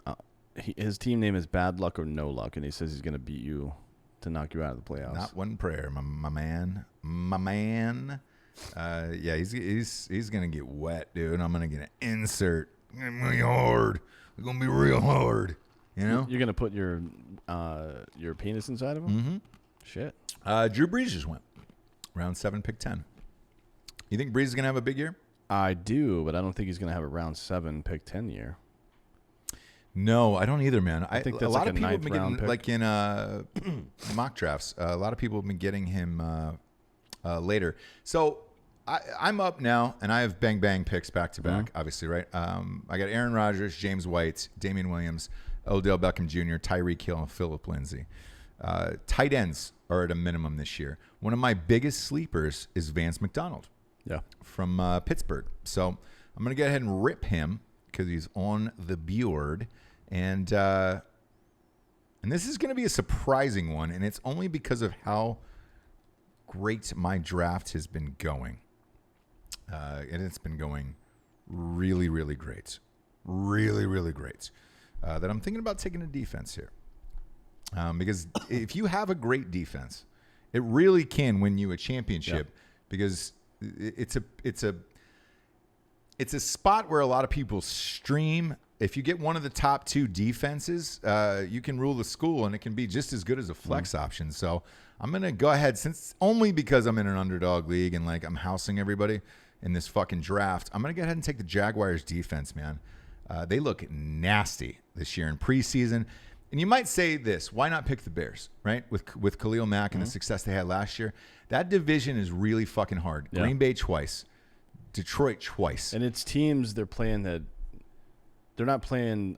his team name is Bad Luck or No Luck, and he says he's going to beat you to knock you out of the playoffs. Not one prayer, my man. My man. Yeah, he's going to get wet, dude. I'm going to get an insert. It's going to be hard. It's going to be real hard. You know? You're going to put your penis inside of him? Mm-hmm. Shit. Drew Brees just went. Round 7, pick 10. You think Brees is going to have a big year? I do, but I don't think he's going to have a round 7, pick 10 year. No, I don't either, man. I think that's a lot like of people have a been ninth getting, round like in mock drafts, a lot of people have been getting him later. So I'm up now, and I have bang picks back to back, obviously, right? I got Aaron Rodgers, James White, Damian Williams, Odell Beckham Jr., Tyreek Hill, and Phillip Lindsay. Tight ends are at a minimum this year. One of my biggest sleepers is Vance McDonald. Yeah, from Pittsburgh. So I'm going to go ahead and rip him because he's on the board. And this is going to be a surprising one, and it's only because of how great my draft has been going. And it's been going really, really great. Really, really great. That I'm thinking about taking a defense here. Because if you have a great defense, it really can win you a championship because it's a spot where a lot of people stream. If you get one of the top 2 defenses, you can rule the school, and it can be just as good as a flex option. So I'm going to go ahead, only because I'm in an underdog league and like I'm housing everybody in this fucking draft, I'm going to go ahead and take the Jaguars defense, man. They look nasty this year in preseason. And you might say this, why not pick the Bears, right? With Khalil Mack and the success they had last year. That division is really fucking hard. Yeah. Green Bay twice. Detroit twice. And it's teams they're playing that they're not playing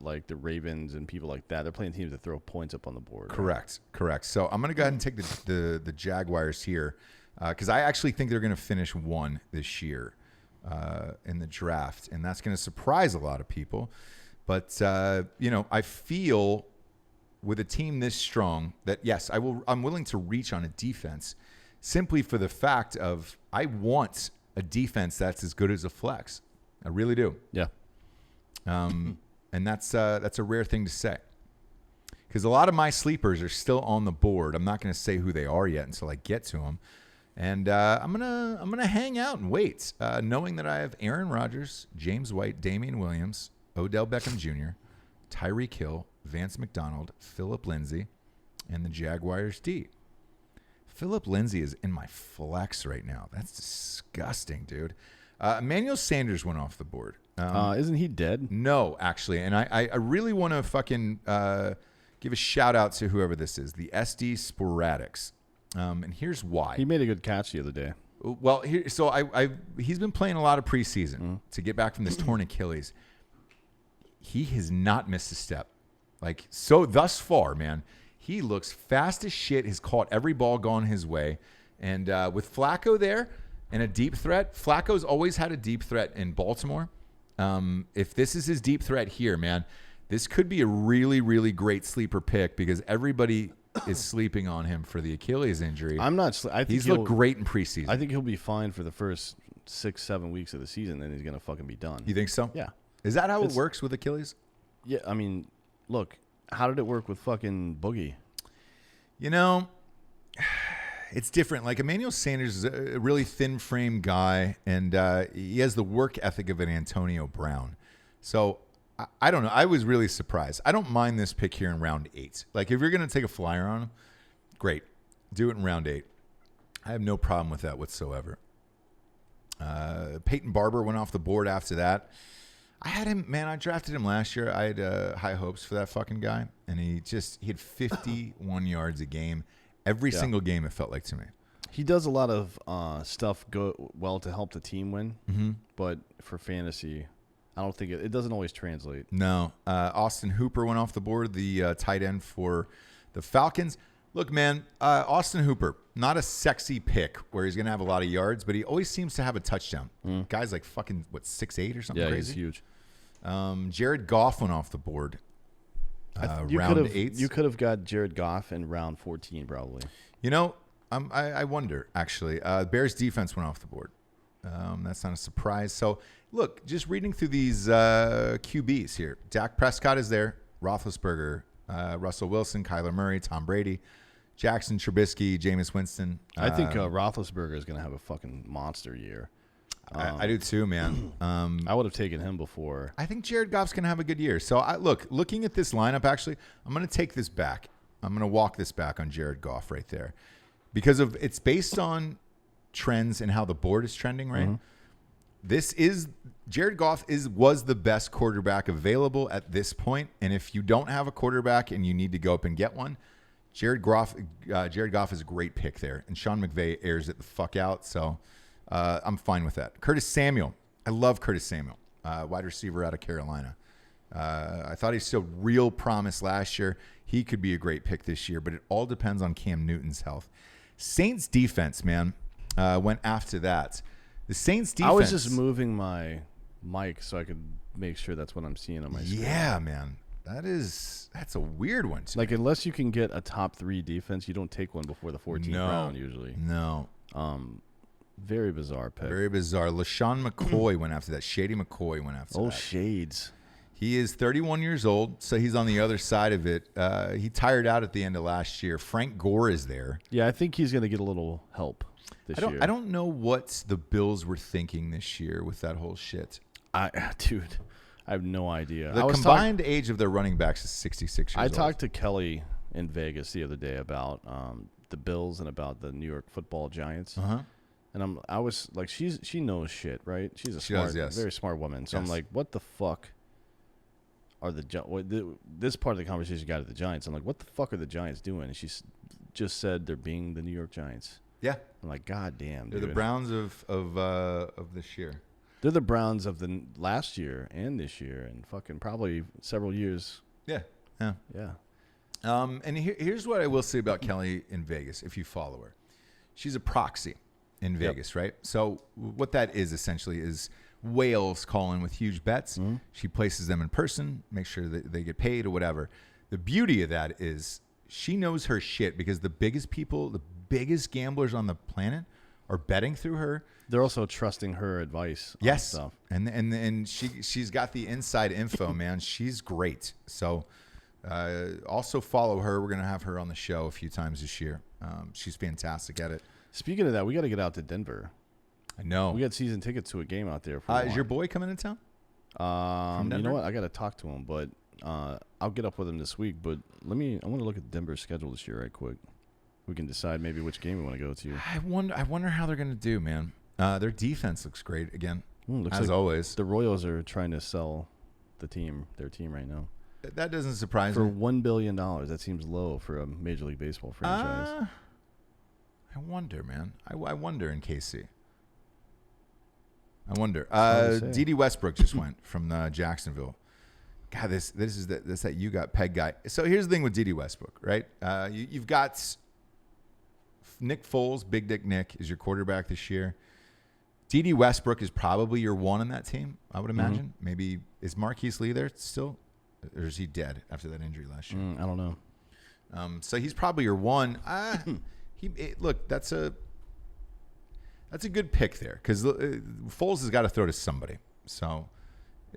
like the Ravens and people like that. They're playing teams that throw points up on the board. Correct. So I'm going to go ahead and take the Jaguars here because I actually think they're going to finish 1 this year in the draft. And that's going to surprise a lot of people. But, I feel with a team this strong that, yes, I'm willing to reach on a defense simply for the fact of I want a defense that's as good as a flex. I really do. Yeah. And that's a rare thing to say because a lot of my sleepers are still on the board. I'm not going to say who they are yet until I get to them. And I'm gonna hang out and wait, knowing that I have Aaron Rodgers, James White, Damian Williams, Odell Beckham Jr., Tyreek Hill, Vance McDonald, Phillip Lindsay, and the Jaguars D. Phillip Lindsay is in my flex right now. That's disgusting, dude. Emmanuel Sanders went off the board. Isn't he dead? No, actually. And I really want to fucking give a shout out to whoever this is, the SD Sporadics. And here's why. He made a good catch the other day. Well, he's been playing a lot of preseason to get back from this torn Achilles. He has not missed a step. So thus far, man, he looks fast as shit. Has caught every ball gone his way. And with Flacco there and a deep threat, Flacco's always had a deep threat in Baltimore. If this is his deep threat here, man, this could be a really, really great sleeper pick because everybody is sleeping on him for the Achilles injury. I'm not. I think he's looked great in preseason. I think he'll be fine for the first 6-7 weeks of the season. Then he's gonna fucking be done. You think so? Yeah. Is that how it works with Achilles? Yeah. I mean, look, how did it work with fucking Boogie? It's different. Like Emmanuel Sanders is a really thin frame guy, and he has the work ethic of an Antonio Brown. So I don't know. I was really surprised. I don't mind this pick here in round 8. Like if you're going to take a flyer on him, great. Do it in round 8. I have no problem with that whatsoever. Peyton Barbour went off the board after that. I had him, man, I drafted him last year. I had high hopes for that fucking guy, and he had 51 yards a game. Every single game, it felt like to me. He does a lot of stuff go well to help the team win, but for fantasy, I don't think it doesn't always translate. No. Austin Hooper went off the board, the tight end for the Falcons. Look, man, Austin Hooper, not a sexy pick where he's going to have a lot of yards, but he always seems to have a touchdown. Guy's like fucking, 6'8" or something crazy? Yeah, he's huge. Jared Goff went off the board. Round 8. You could have got Jared Goff in round 14 probably. You know, I wonder, actually. Bears defense went off the board. That's not a surprise. So, look, just reading through these QBs here. Dak Prescott is there. Roethlisberger, Russell Wilson, Kyler Murray, Tom Brady, Jackson, Trubisky, Jameis Winston. I think Roethlisberger is going to have a fucking monster year. I do too, man. I would have taken him before. I think Jared Goff's going to have a good year. So, looking at this lineup, actually, I'm going to take this back. I'm going to walk this back on Jared Goff right there. Because it's based on trends and how the board is trending, right? Jared Goff was the best quarterback available at this point. And if you don't have a quarterback and you need to go up and get one, Jared Goff is a great pick there. And Sean McVay airs it the fuck out. So I'm fine with that. Curtis Samuel. I love Curtis Samuel, wide receiver out of Carolina. I thought he showed real promise last year. He could be a great pick this year, but it all depends on Cam Newton's health. Saints defense, man, went after that. The Saints defense. I was just moving my mic so I could make sure that's what I'm seeing on my screen. Yeah, man. That's a weird one. Like, unless you can get a top 3 defense, you don't take one before the 14th round usually. No. Very bizarre pick. Very bizarre. LeSean McCoy went after that. Shady McCoy went after that. Oh, shades. He is 31 years old, so he's on the other side of it. He tired out at the end of last year. Frank Gore is there. Yeah, I think he's going to get a little help this year. I don't know what the Bills were thinking this year with that whole shit. Dude, I have no idea. The combined age of their running backs is 66 years old. I talked to Kelly in Vegas the other day about the Bills and about the New York Football Giants. Uh-huh. And I was like, she knows shit, right? She's very smart woman. So I'm like, what the fuck are this part of the conversation got at the Giants? I'm like, what the fuck are the Giants doing? And she just said they're being the New York Giants. Yeah. I'm like, God damn, they're dude. the Browns of this year. They're the Browns of the last year and this year and fucking probably several years. Yeah. And here's what I will say about Kelly in Vegas, if you follow her. She's a proxy in Vegas, right? So what that is essentially is whales call in with huge bets. Mm-hmm. She places them in person, makes sure that they get paid or whatever. The beauty of that is she knows her shit because the biggest gamblers on the planet are betting through her. They're also trusting her advice on stuff. And she's got the inside info, man. She's great. So also follow her. We're going to have her on the show a few times this year. She's fantastic at it. Speaking of that, we got to get out to Denver. I know. We got season tickets to a game out there. Is your boy coming in town? You know what? I got to talk to him, but I'll get up with him this week. But I want to look at Denver's schedule this year right quick. We can decide maybe which game we want to go to. I wonder how they're going to do, man. Their defense looks great again, looks as like always. The Royals are trying to sell their team right now. That doesn't surprise me. For $1 billion, that seems low for a Major League Baseball franchise. I wonder, man. I wonder in KC. I wonder. Dede Westbrook just went from Jacksonville. God, this is that you got peg guy. So here's the thing with Dede Westbrook, right? You've got Nick Foles, Big Dick Nick, is your quarterback this year. Dede Westbrook is probably your one on that team, I would imagine. Mm-hmm. Maybe is Marquise Lee there still, or is he dead after that injury last year? I don't know. So he's probably your one. Look, that's a good pick there because Foles has got to throw to somebody. So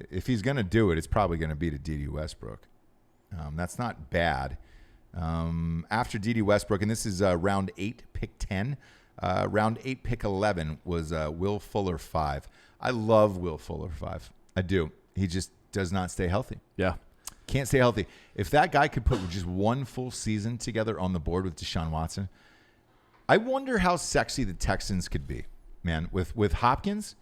if he's going to do it, it's probably going to be to Dede Westbrook. That's not bad. After Dede Westbrook, and this is round 8, pick 10. Round 8, pick 11 was Will Fuller 5. I love Will Fuller 5. I do. He just does not stay healthy. Yeah. Can't stay healthy. If that guy could put just one full season together on the board with Deshaun Watson, I wonder how sexy the Texans could be, man. With Hopkins,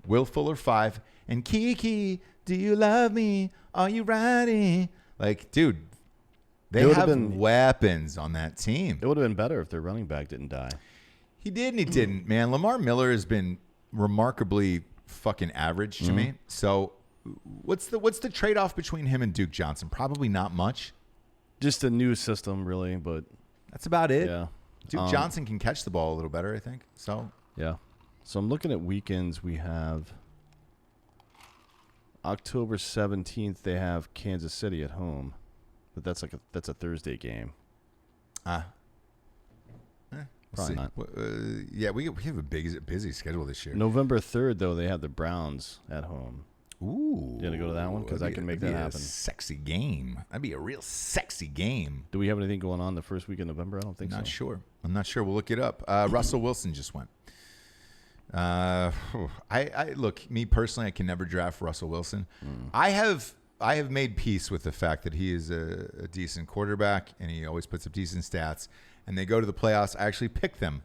Will Fuller 5, and Kiki, do you love me? Are you riding? Like, dude, they have weapons on that team. It would have been better if their running back didn't die. He did and he didn't, man. Lamar Miller has been remarkably fucking average to me. So what's the trade-off between him and Duke Johnson? Probably not much. Just a new system, really, but That's about it. Yeah. Duke Johnson can catch the ball a little better, I think. So yeah. So I'm looking at weekends. We have October 17th. They have Kansas City at home, but that's a Thursday game. Probably not. Yeah, we have a busy schedule this year. November 3rd, though, they have the Browns at home. Ooh. You going to go to that one? Because I can make that happen. Sexy game. That'd be a real sexy game. Do we have anything going on the first week of November? I don't think so. I'm not sure. We'll look it up. Russell Wilson just went. Look, me personally, I can never draft Russell Wilson. I have made peace with the fact that he is a decent quarterback and he always puts up decent stats. And they go to the playoffs. I actually picked them.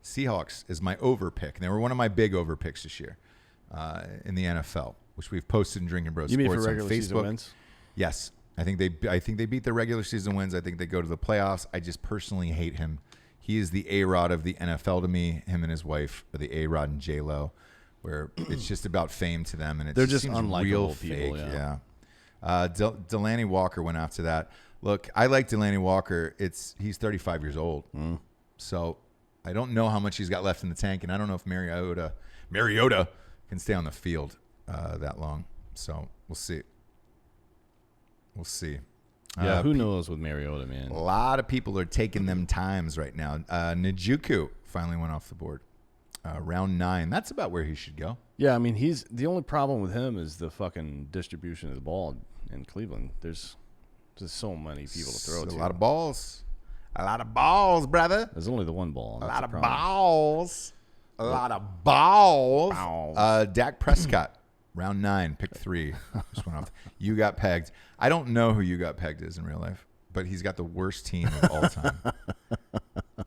Seahawks is my over pick. And they were one of my big over picks this year in the NFL, which we've posted in Drinkin' Bros you Sports mean for regular on Facebook. Season wins? Yes. I think they beat their regular season wins. I think they go to the playoffs. I just personally hate him. He is the A-Rod of the NFL to me. Him and his wife are the A-Rod and J-Lo, where it's just about fame to them. And they're just seems unlikable real people. fake. Yeah. Delaney Walker went after that. Look, I like Delaney Walker. He's 35 years old. So I don't know how much he's got left in the tank, and I don't know if Mariota can stay on the field that long. So we'll see. Yeah, who knows with Mariota, man. A lot of people are taking them times right now. Njoku finally went off the board. Round 9. That's about where he should go. Yeah, I mean, the only problem with him is the fucking distribution of the ball in Cleveland. There's so many people to throw to. A lot of balls. A lot of balls, brother. There's only the one ball. A lot of balls. A lot of balls. Dak Prescott, round 9, pick 3. Just went off. You got pegged. I don't know who you got pegged is in real life, but he's got the worst team of all time.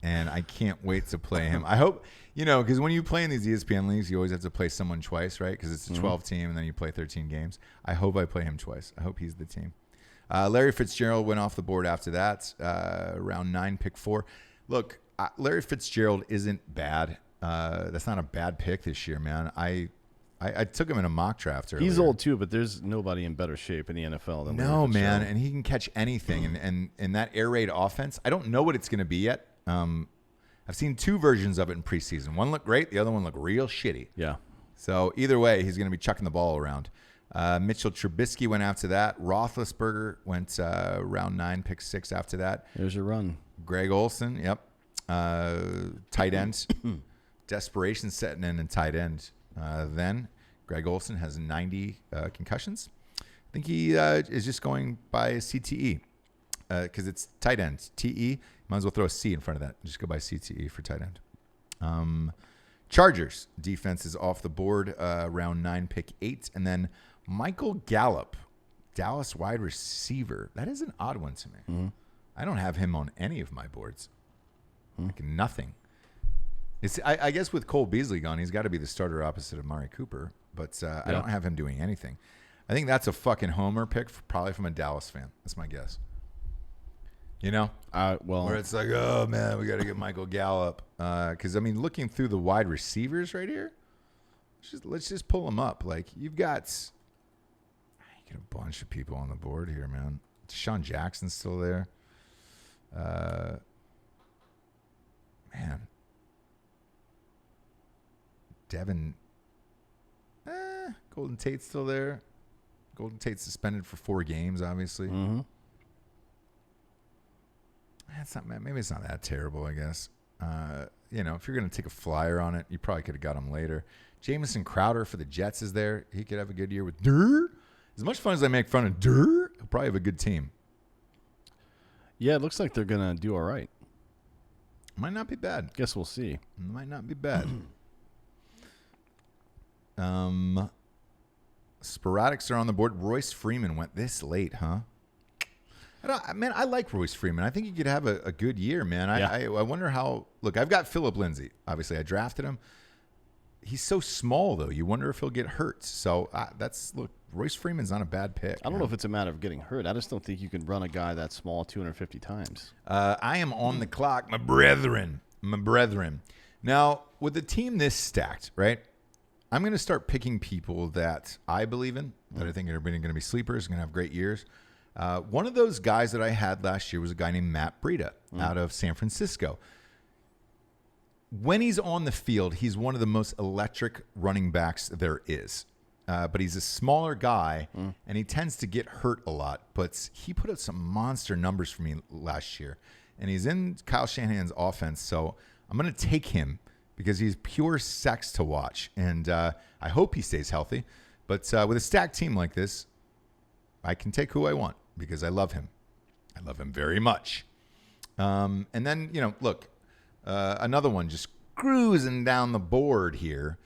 And I can't wait to play him. I hope, because when you play in these ESPN leagues, you always have to play someone twice, right? Because it's a 12 team, and then you play 13 games. I hope I play him twice. I hope he's the team. Larry Fitzgerald went off the board after that, round 9, pick 4. Look, Larry Fitzgerald isn't bad. That's not a bad pick this year, man. I took him in a mock draft earlier. He's old too, but there's nobody in better shape in the NFL than Larry No, Fitzgerald. man, and he can catch anything. And that air raid offense, I don't know what it's going to be yet. I've seen 2 versions of it in preseason. One looked great, the other one looked real shitty. Yeah. So either way, he's going to be chucking the ball around. Mitchell Trubisky went after that. Roethlisberger went round 9, pick 6 after that. There's your run. Greg Olsen, yep. Tight end. Desperation setting in tight end. Then Greg Olsen has 90 concussions. I think he is just going by CTE because it's tight end. TE, might as well throw a C in front of that. Just go by CTE for tight end. Chargers defense is off the board, round 9, pick 8. And then Michael Gallup, Dallas wide receiver. That is an odd one to me. Mm-hmm. I don't have him on any of my boards. Like nothing. I guess with Cole Beasley gone, he's got to be the starter opposite of Amari Cooper. But I don't have him doing anything. I think that's a fucking homer pick, probably from a Dallas fan. That's my guess. Where it's like, oh, man, we got to get Michael Gallup. Because, looking through the wide receivers right here, let's just pull them up. Like, you get a bunch of people on the board here, man. Deshaun Jackson's still there. Man. Devin. Golden Tate's still there. Golden Tate's suspended for 4 games, obviously. Mm-hmm. Maybe it's not that terrible, I guess. If you're going to take a flyer on it, you probably could have got him later. Jamison Crowder for the Jets is there. He could have a good year with Durr. As much fun as I make fun of Durr, he'll probably have a good team. Yeah, it looks like they're going to do all right. Might not be bad. Guess we'll see. Might not be bad. Sporadics are on the board. Royce Freeman went this late, huh? I like Royce Freeman. I think he could have a good year, man. I wonder how. Look, I've got Phillip Lindsay. Obviously, I drafted him. He's so small, though. You wonder if he'll get hurt. So look, Royce Freeman's not a bad pick. I don't know if it's a matter of getting hurt. I just don't think you can run a guy that small 250 times. I am on the clock, my brethren. Now, with the team this stacked, right? I'm going to start picking people that I believe in, that I think are going to be sleepers, going to have great years. One of those guys that I had last year was a guy named Matt Breida out of San Francisco. When he's on the field, he's one of the most electric running backs there is. But he's a smaller guy, and he tends to get hurt a lot. But he put up some monster numbers for me last year. And he's in Kyle Shanahan's offense, so I'm going to take him because he's pure sex to watch. And I hope he stays healthy. But with a stacked team like this, I can take who I want because I love him. I love him very much. And then, look, another one just cruising down the board here.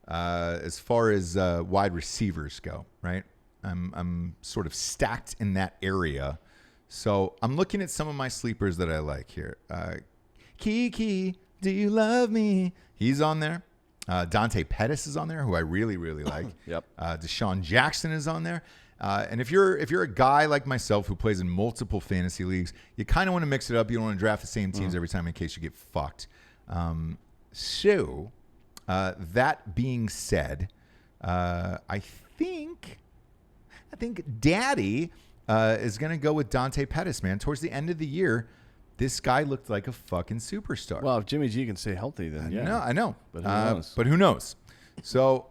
As far as wide receivers go, right? I'm sort of stacked in that area. So I'm looking at some of my sleepers that I like here. Kiki, do you love me? He's on there. Dante Pettis is on there, who I really, really like. Yep. Deshaun Jackson is on there. And if you're a guy like myself who plays in multiple fantasy leagues, you kind of want to mix it up. You don't want to draft the same teams every time in case you get fucked. That being said, I think Daddy is going to go with Dante Pettis, man. Towards the end of the year, this guy looked like a fucking superstar. Well, if Jimmy G can stay healthy, then yeah. I know. But who knows? So,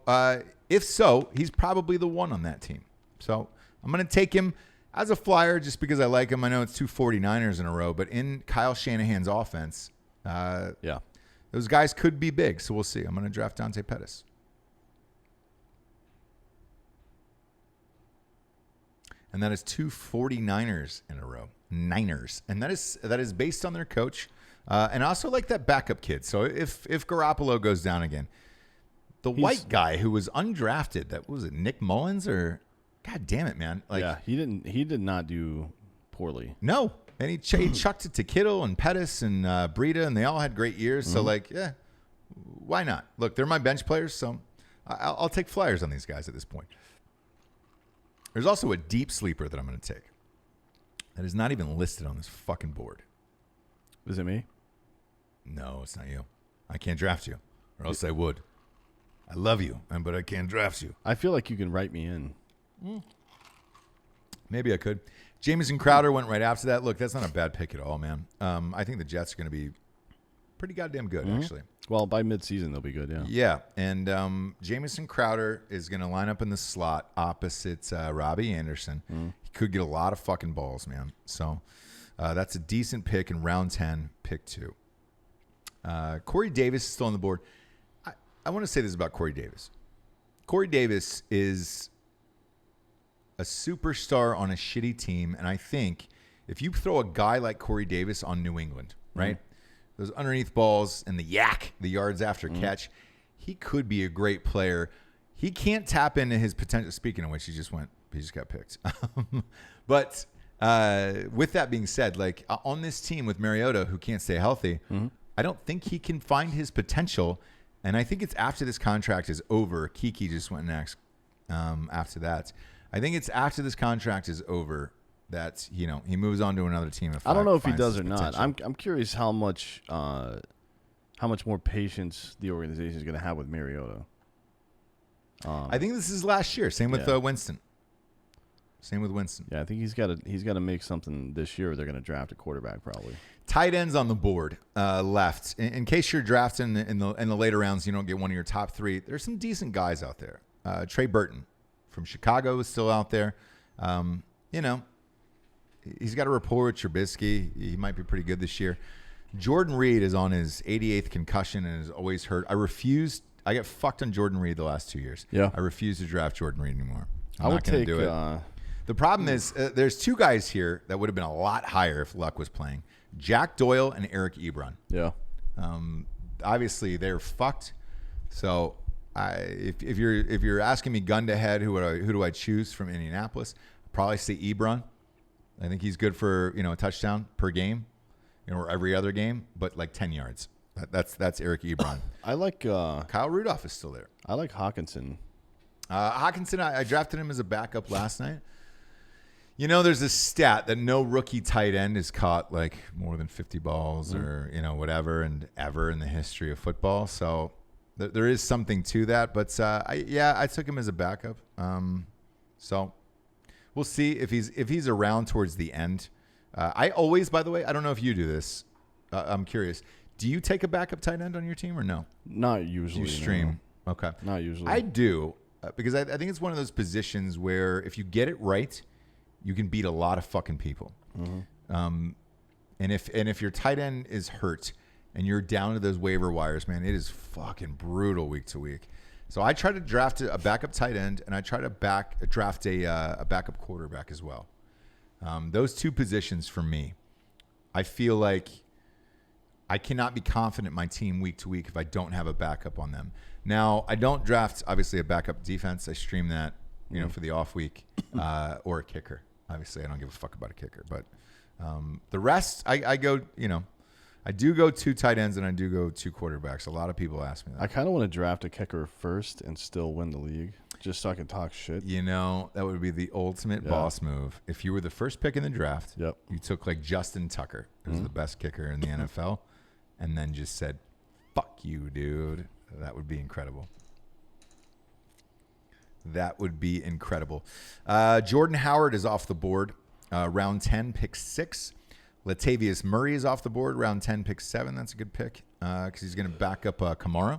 if so, he's probably the one on that team. So, I'm going to take him as a flyer just because I like him. I know it's 2 49ers in a row, but in Kyle Shanahan's offense, those guys could be big. So, we'll see. I'm going to draft Dante Pettis. And that is 2 49ers in a row. Niners. And that is based on their coach. And I also like that backup kid. So if Garoppolo goes down again, white guy who was undrafted, that was it, Nick Mullins or God damn it, man. He did not do poorly. No. And he chucked it to Kittle and Pettis and Breida, and they all had great years. So why not? Look, they're my bench players, so I'll take flyers on these guys at this point. There's also a deep sleeper that I'm going to take that is not even listed on this fucking board. Is it me? No, it's not you. I can't draft you, or else I would. I love you, but I can't draft you. I feel like you can write me in. Maybe I could. Jamison Crowder went right after that. Look, that's not a bad pick at all, man. I think the Jets are going to be pretty goddamn good, actually. Well, by midseason, they'll be good, yeah. Yeah, and Jamison Crowder is going to line up in the slot opposite Robbie Anderson. He could get a lot of fucking balls, man. So that's a decent pick in round 10, pick 2. Corey Davis is still on the board. I want to say this about Corey Davis. Corey Davis is a superstar on a shitty team, and I think if you throw a guy like Corey Davis on New England, right? Those underneath balls and the yards after catch, he could be a great player. He can't tap into his potential. Speaking of which, he just got picked. But with that being said, on this team with Mariota, who can't stay healthy, I don't think he can find his potential. And I think it's after this contract is over. Kiki just went next after that. I think it's after this contract is over that he moves on to another team. I don't know if he does or not. I'm curious how much more patience the organization is going to have with Mariota. I think this is last year. Same with Winston. Same with Winston. Yeah, I think he's got to make something this year. Or they're going to draft a quarterback probably. Tight ends on the board left. In case you're drafting in the later rounds, you don't get one of your top 3. There's some decent guys out there. Trey Burton from Chicago is still out there. He's got a rapport with Trubisky. He might be pretty good this year. Jordan Reed is on his 88th concussion and is always hurt. I got fucked on Jordan Reed the last 2 years. Yeah. I refuse to draft Jordan Reed anymore. I would take do it. The problem is there's 2 guys here that would have been a lot higher if Luck was playing. Jack Doyle and Eric Ebron. Yeah. Obviously they're fucked. So if you're asking me gun to head, who do I choose from Indianapolis? I'd probably say Ebron. I think he's good for a touchdown per game, or every other game, but 10 yards. That's Eric Ebron. I like Kyle Rudolph is still there. I like Hawkinson. Hawkinson, I drafted him as a backup last night. There's a stat that no rookie tight end has caught more than 50 balls or whatever and ever in the history of football. So there is something to that. But I took him as a backup. So we'll see if he's around towards the end. I always, by the way, I don't know if you do this. I'm curious. Do you take a backup tight end on your team or no? Not usually. You stream. No. Okay. Not usually. I do because I think it's one of those positions where if you get it right, you can beat a lot of fucking people. Mm-hmm. And if your tight end is hurt and you're down to those waiver wires, man, it is fucking brutal week to week. So I try to draft a backup tight end, and I try to draft a backup quarterback as well. Those two positions for me, I feel like I cannot be confident in my team week to week if I don't have a backup on them. Now, I don't draft, obviously, a backup defense. I stream that, for the off week or a kicker. Obviously, I don't give a fuck about a kicker. But the rest, I go, I do go 2 tight ends and I do go 2 quarterbacks. A lot of people ask me that. I kind of want to draft a kicker first and still win the league, just so I can talk shit. That would be the ultimate boss move. If you were the first pick in the draft, you took like Justin Tucker, who's the best kicker in the NFL, and then just said, fuck you, dude. That would be incredible. That would be incredible. Jordan Howard is off the board. Round 10, pick 6. Latavius Murray is off the board. Round 10, pick 7. That's a good pick because he's going to back up Kamara.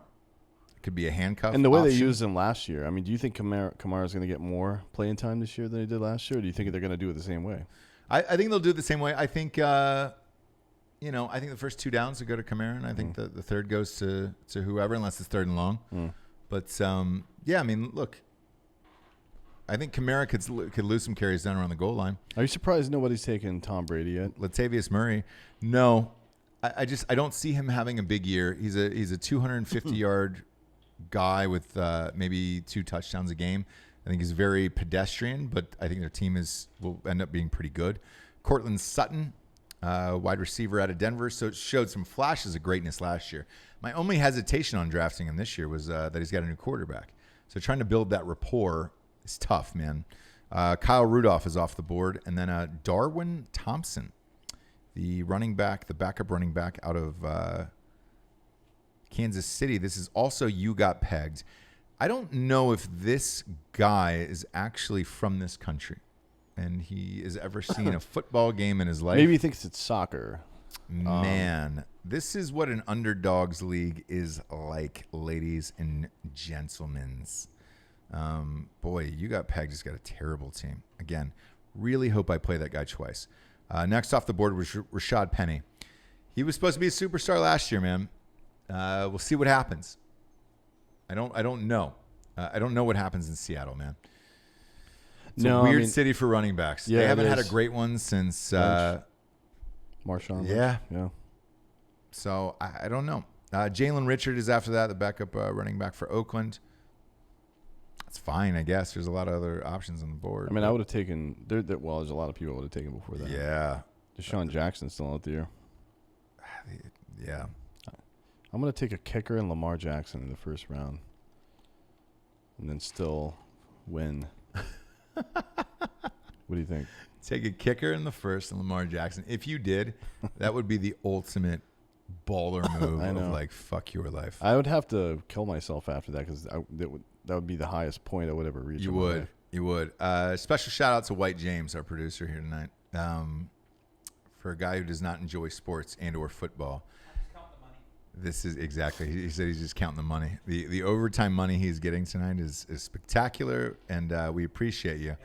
It could be a handcuff. And the way option. they used him last year, I mean, do you think Kamara is going to get more playing time this year than he did last year, or do you think they're going to do it the same way? I think they'll do it the same way. I think, I think the first 2 downs will go to Kamara, and I think the third goes to whoever, unless it's 3rd and long. But, I mean, look. I think Kamara could lose some carries down around the goal line. Are you surprised nobody's taken Tom Brady yet? Latavius Murray, no. I don't see him having a big year. He's a 250-yard guy with maybe 2 touchdowns a game. I think he's very pedestrian, but I think their team will end up being pretty good. Cortland Sutton, wide receiver out of Denver, so it showed some flashes of greatness last year. My only hesitation on drafting him this year was that he's got a new quarterback. So trying to build that rapport. It's tough, man. Kyle Rudolph is off the board. And then Darwin Thompson, the backup running back out of Kansas City. This is also You Got Pegged. I don't know if this guy is actually from this country and he has ever seen a football game in his life. Maybe he thinks it's soccer. Man, this is what an Underdogs league is like, ladies and gentlemen. Boy, You Got Pegged has got a terrible team. Again, really hope I play that guy twice. Next off the board was Rashad Penny. He was supposed to be a superstar last year, man. We'll see what happens. I don't know. I don't know what happens in Seattle, man. It's a weird city for running backs. Yeah, they haven't had a great one since Marshawn. Yeah. So I don't know. Jalen Richard is after that, the backup running back for Oakland. That's fine, I guess. There's a lot of other options on the board. I mean, I would have taken there's a lot of people I would have taken before that. Yeah. Deshaun Jackson's still out there. Yeah. I'm going to take a kicker and Lamar Jackson in the first round. And then still win. What do you think? Take a kicker in the first and Lamar Jackson. If you did, that would be the ultimate baller move of like, fuck your life. I would have to kill myself after that because that would be the highest point I would ever reach. You would. Special shout out to White James, our producer here tonight, for a guy who does not enjoy sports and or football. Count the money. This is exactly. He said he's just counting the money. The overtime money he's getting tonight is spectacular, and we appreciate you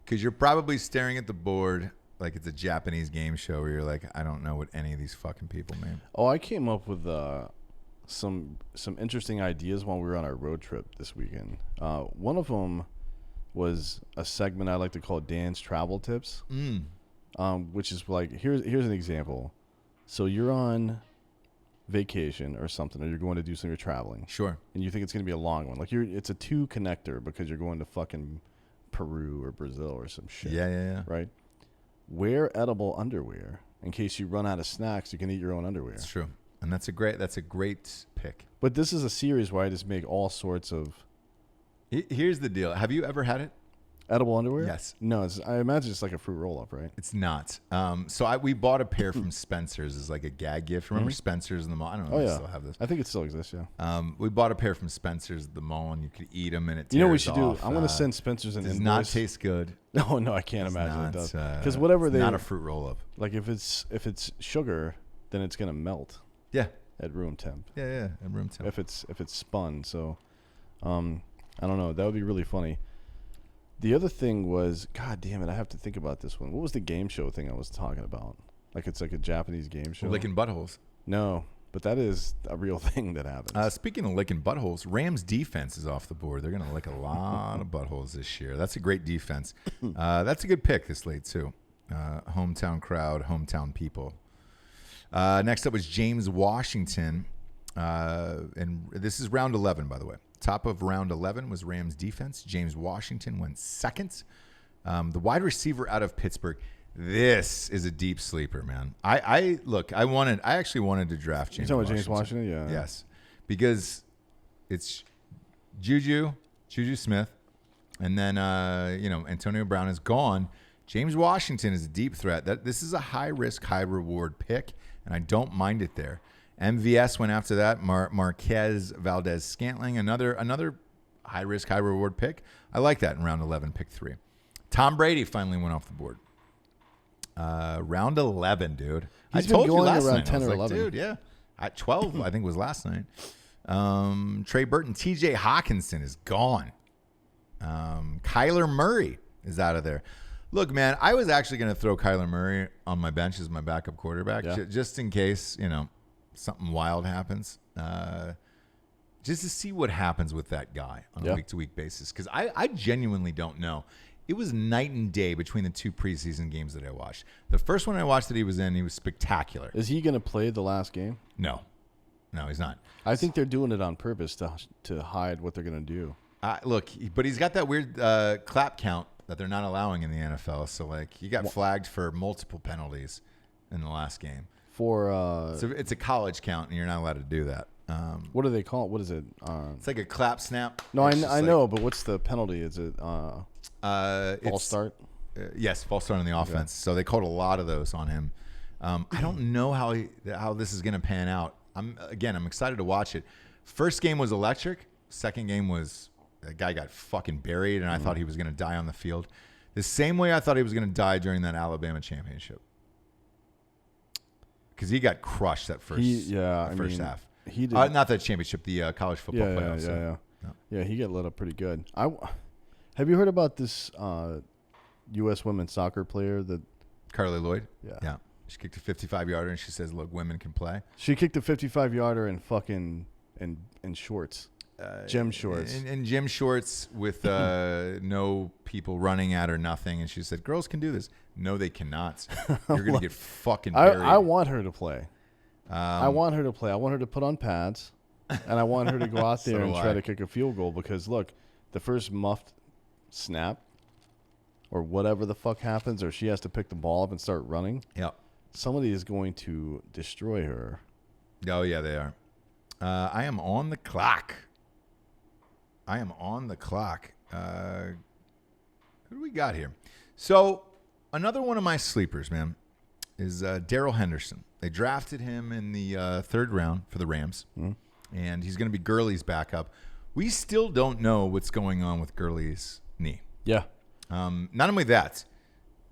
because you're probably staring at the board like it's a Japanese game show where you're like, I don't know what any of these fucking people mean. Oh, I came up with some interesting ideas while we were on our road trip this weekend. One of them was a segment I like to call Dan's Travel Tips, which is like here's an example. So you're on vacation or something, or you're going to do some traveling. Sure. And you think it's going to be a long one. Like it's a 2 connector because you're going to fucking Peru or Brazil or some shit. Yeah. Right? Wear edible underwear in case you run out of snacks. You can eat your own underwear. It's true. And that's a great pick. But this is a series where I just make all sorts of. Here's the deal. Have you ever had it? Edible underwear? Yes. No, I imagine it's like a fruit roll-up, right? It's not. So we bought a pair from Spencer's as like a gag gift. Remember Spencer's in the mall? I don't know if they still have this. I think it still exists, yeah. We bought a pair from Spencer's at the mall, and you could eat them, and it tears You know what we should off. do? I'm going to send Spencer's an Does invoice. not taste good. No, I can't imagine it does. Because it's not a fruit roll-up. Like if it's sugar, then it's going to melt. Yeah. At room temp. Yeah, at room temp. If it's spun, so I don't know. That would be really funny. The other thing was, God damn it, I have to think about this one. What was the game show thing I was talking about? Like it's like a Japanese game show. Licking buttholes. No, but that is a real thing that happens. Speaking of licking buttholes, Rams defense is off the board. They're going to lick a lot of buttholes this year. That's a great defense. That's a good pick this late too. Hometown crowd, hometown people. Next up was James Washington, and this is round 11, by the way. Top of round 11 was Rams defense. James Washington went second. The wide receiver out of Pittsburgh. This is a deep sleeper, man. I actually wanted to draft James Washington. James Washington? Yeah. Yes. Because it's Juju Smith, and then Antonio Brown is gone. James Washington is a deep threat. This is a high risk, high reward pick, and I don't mind it there. MVS went after that. Marquez Valdez-Scantling, another high risk, high reward pick. I like that in round 11, pick 3. Tom Brady finally went off the board. Round 11, dude. I told you last night. 10 or 11. Dude, yeah. At 12, I think was last night. Trey Burton, TJ Hawkinson is gone. Kyler Murray is out of there. Look, man, I was actually going to throw Kyler Murray on my bench as my backup quarterback, just in case, something wild happens. Just to see what happens with that guy on a week-to-week basis. Because I genuinely don't know. It was night and day between the 2 preseason games that I watched. The first one I watched that he was in, he was spectacular. Is he going to play the last game? No, he's not. I think they're doing it on purpose to hide what they're going to do. Look, but he's got that weird clap count that they're not allowing in the NFL. So, he got flagged for multiple penalties in the last game. So it's a college count, and you're not allowed to do that. What do they call it? What is it? It's like a clap snap. No, I know, but what's the penalty? Is it false start? Yes, false start on the offense. So they called a lot of those on him. I don't know how this is going to pan out. I'm excited to watch it. First game was electric. Second game was that guy got fucking buried, and I thought he was going to die on the field. The same way I thought he was going to die during that Alabama championship. Because he got crushed that first half. He did not that championship, the college football playoffs. Yeah, he got lit up pretty good. Have you heard about this U.S. women's soccer player that Carly Lloyd? Yeah. She kicked a 55-yarder, and she says, "Look, women can play." She kicked a 55-yarder in fucking in shorts, gym shorts, in gym shorts with no people running at her, nothing. And she said, "Girls can do this." No, they cannot. You're gonna get fucking buried. I want her to play. I want her to play. I want her to put on pads, and I want her to go out there and try to kick a field goal. Because look, the first muffed snap, or whatever the fuck happens, or she has to pick the ball up and start running. Yeah. Somebody is going to destroy her. Oh, yeah, they are. I am on the clock. Who do we got here? So, another one of my sleepers, man, is Darrell Henderson. They drafted him in the third round for the Rams, and he's going to be Gurley's backup. We still don't know what's going on with Gurley's knee. Yeah. Not only that,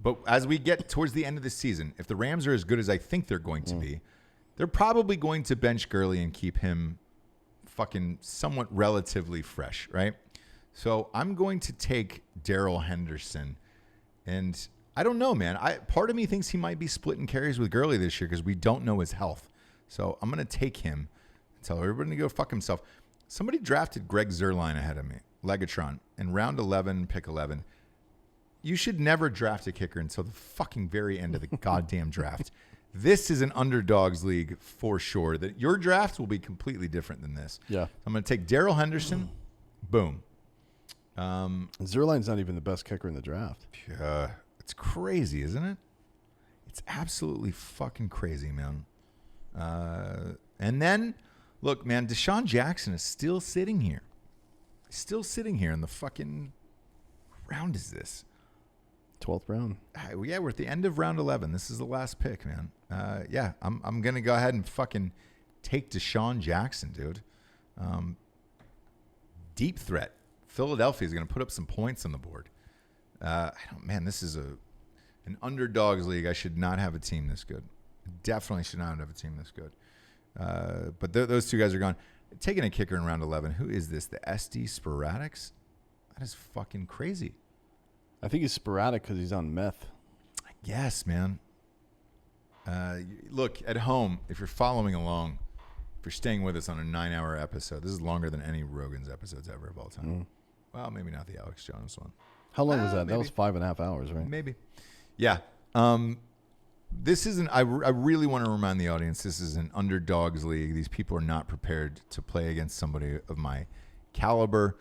but as we get towards the end of the season, if the Rams are as good as I think they're going to be, they're probably going to bench Gurley and keep him fucking somewhat relatively fresh, right? So I'm going to take Darrell Henderson, and I don't know, man. Part of me thinks he might be splitting carries with Gurley this year because we don't know his health. So I'm going to take him and tell everybody to go fuck himself. Somebody drafted Greg Zuerlein ahead of me, Legatron, in round 11, pick 11. You should never draft a kicker until the fucking very end of the goddamn draft. This is an underdogs league for sure. That your draft will be completely different than this. Yeah. I'm going to take Darrell Henderson. Boom. Zuerlein's not even the best kicker in the draft. It's crazy, isn't it? It's absolutely fucking crazy, man. And then, look, man, Deshaun Jackson is still sitting here. He's still sitting here in the fucking round is this? 12th round. Yeah, we're at the end of round 11. This is the last pick, man. Yeah, I'm going to go ahead and fucking take Deshaun Jackson, dude. Deep threat. Philadelphia is going to put up some points on the board. This is an underdogs league. I should not have a team this good. Definitely should not have a team this good. But those two guys are gone. Taking a kicker in round 11. Who is this? The SD Sporadics? That is fucking crazy. I think he's sporadic because he's on meth. I guess, man. Look, at home, if you're following along, if you're staying with us on a 9-hour episode, this is longer than any Rogan's episodes ever of all time. Mm. Well, maybe not the Alex Jones one. How long was that? Maybe. That was 5.5 hours, right? Maybe. Yeah. This isn't. I really want to remind the audience. This is an underdogs league. These people are not prepared to play against somebody of my caliber.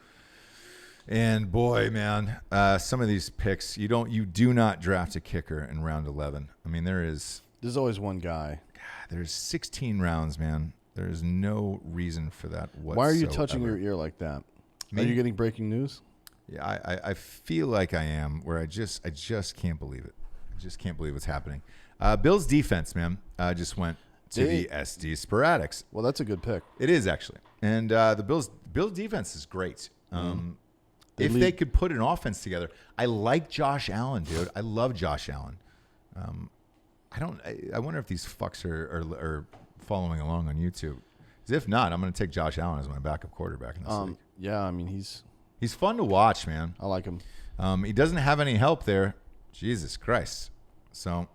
And boy, man, some of these picks, you do not draft a kicker in round 11. I mean, there's always one guy. God, there's 16 rounds, man. There's no reason for that whatsoever. Why are you touching your ear like that? Me? Are you getting breaking news? Yeah, I feel like I am. Where I just can't believe it. I just can't believe what's happening. Bill's defense, man, just went to the SD Sporadics. Well, that's a good pick. It is, actually. And the Bill's defense is great. If they could put an offense together. I like Josh Allen, dude. I love Josh Allen. I wonder if these fucks are following along on YouTube. 'Cause if not, I'm going to take Josh Allen as my backup quarterback in this league. Yeah, I mean, he's fun to watch, man. I like him. He doesn't have any help there. Jesus Christ. So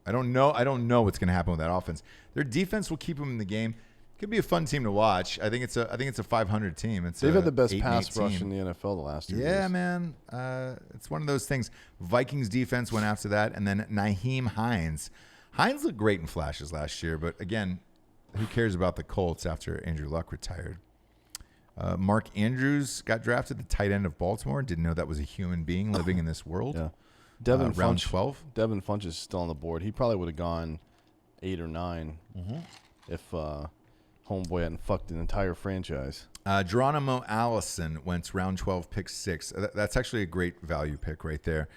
I don't know what's going to happen with that offense. Their defense will keep them in the game. Could be a fun team to watch. I think it's a 500 team. They've had the best pass rush in the NFL the last 2 years. Yeah, man. It's one of those things. Vikings defense went after that, and then Nyheim Hines. Hines looked great in flashes last year, but again, who cares about the Colts after Andrew Luck retired? Mark Andrews got drafted, the tight end of Baltimore. Didn't know that was a human being living in this world. Yeah. Devin round Funch, 12. Devin Funch is still on the board. He probably would have gone 8 or 9 if homeboy hadn't fucked an entire franchise. Geronimo Allison went round 12, pick 6. That's actually a great value pick right there.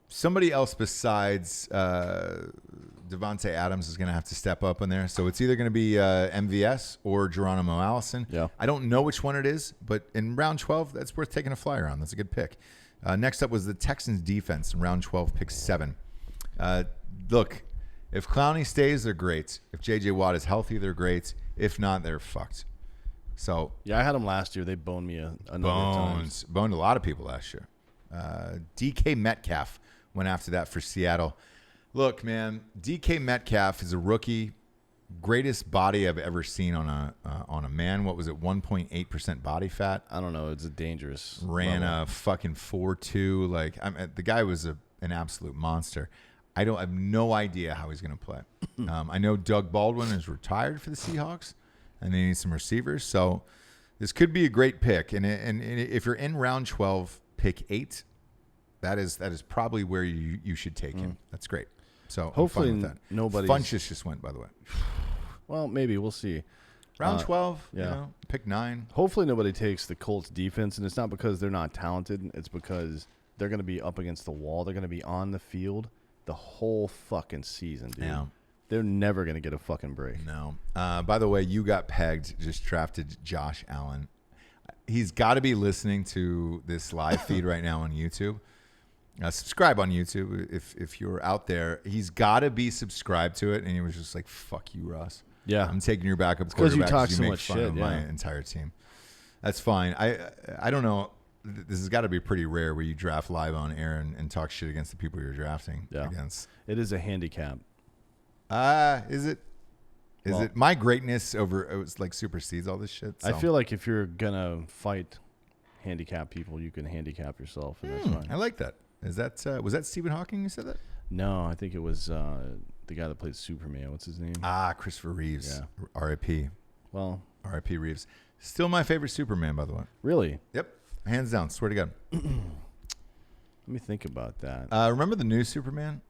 Somebody else besides Devontae Adams is going to have to step up in there. So it's either going to be MVS or Geronimo Allison. Yeah. I don't know which one it is, but in round 12, that's worth taking a flyer on. That's a good pick. Next up was the Texans defense in round 12, pick 7. Look, if Clowney stays, they're great. If J.J. Watt is healthy, they're great. If not, they're fucked. So yeah, I had them last year. They boned me a number of times. Boned a lot of people last year. DK Metcalf went after that for Seattle. Look, man, DK Metcalf is a rookie. Greatest body I've ever seen on a man. What was it? 1.8% body fat. I don't know. It's a dangerous. Ran a fucking 4.2. Like the guy was an absolute monster. I have no idea how he's going to play. I know Doug Baldwin is retired for the Seahawks, and they need some receivers. So this could be a great pick. And if you're in round 12, pick 8. That is probably where you should take him. That's great. So hopefully nobody. Funchess just went, by the way. Well, maybe we'll see. Round 12, yeah. Pick 9. Hopefully nobody takes the Colts defense, and it's not because they're not talented. It's because they're going to be up against the wall. They're going to be on the field the whole fucking season, dude. Yeah. They're never going to get a fucking break. No. By the way, you got pegged. Just drafted Josh Allen. He's got to be listening to this live feed right now on YouTube. Subscribe on YouTube if you're out there. He's got to be subscribed to it, and he was just like, "Fuck you, Ross. Yeah, I'm taking your backup quarterback because you talk so make much fun shit. Of my entire team. That's fine. I don't know. This has got to be pretty rare where you draft live on air and talk shit against the people you're drafting against. It is a handicap. Is it? Is it my greatness over? It was like supersedes all this shit. So. I feel like if you're gonna fight handicap people, you can handicap yourself, and that's fine. I like that. Is that was that Stephen Hawking who said that? No, I think it was the guy that played Superman. What's his name? Christopher Reeves. Yeah. R.I.P. Well, R.I.P. Reeves. Still my favorite Superman, by the way. Really? Yep. Hands down. Swear to God. Let me think about that. Remember the new Superman?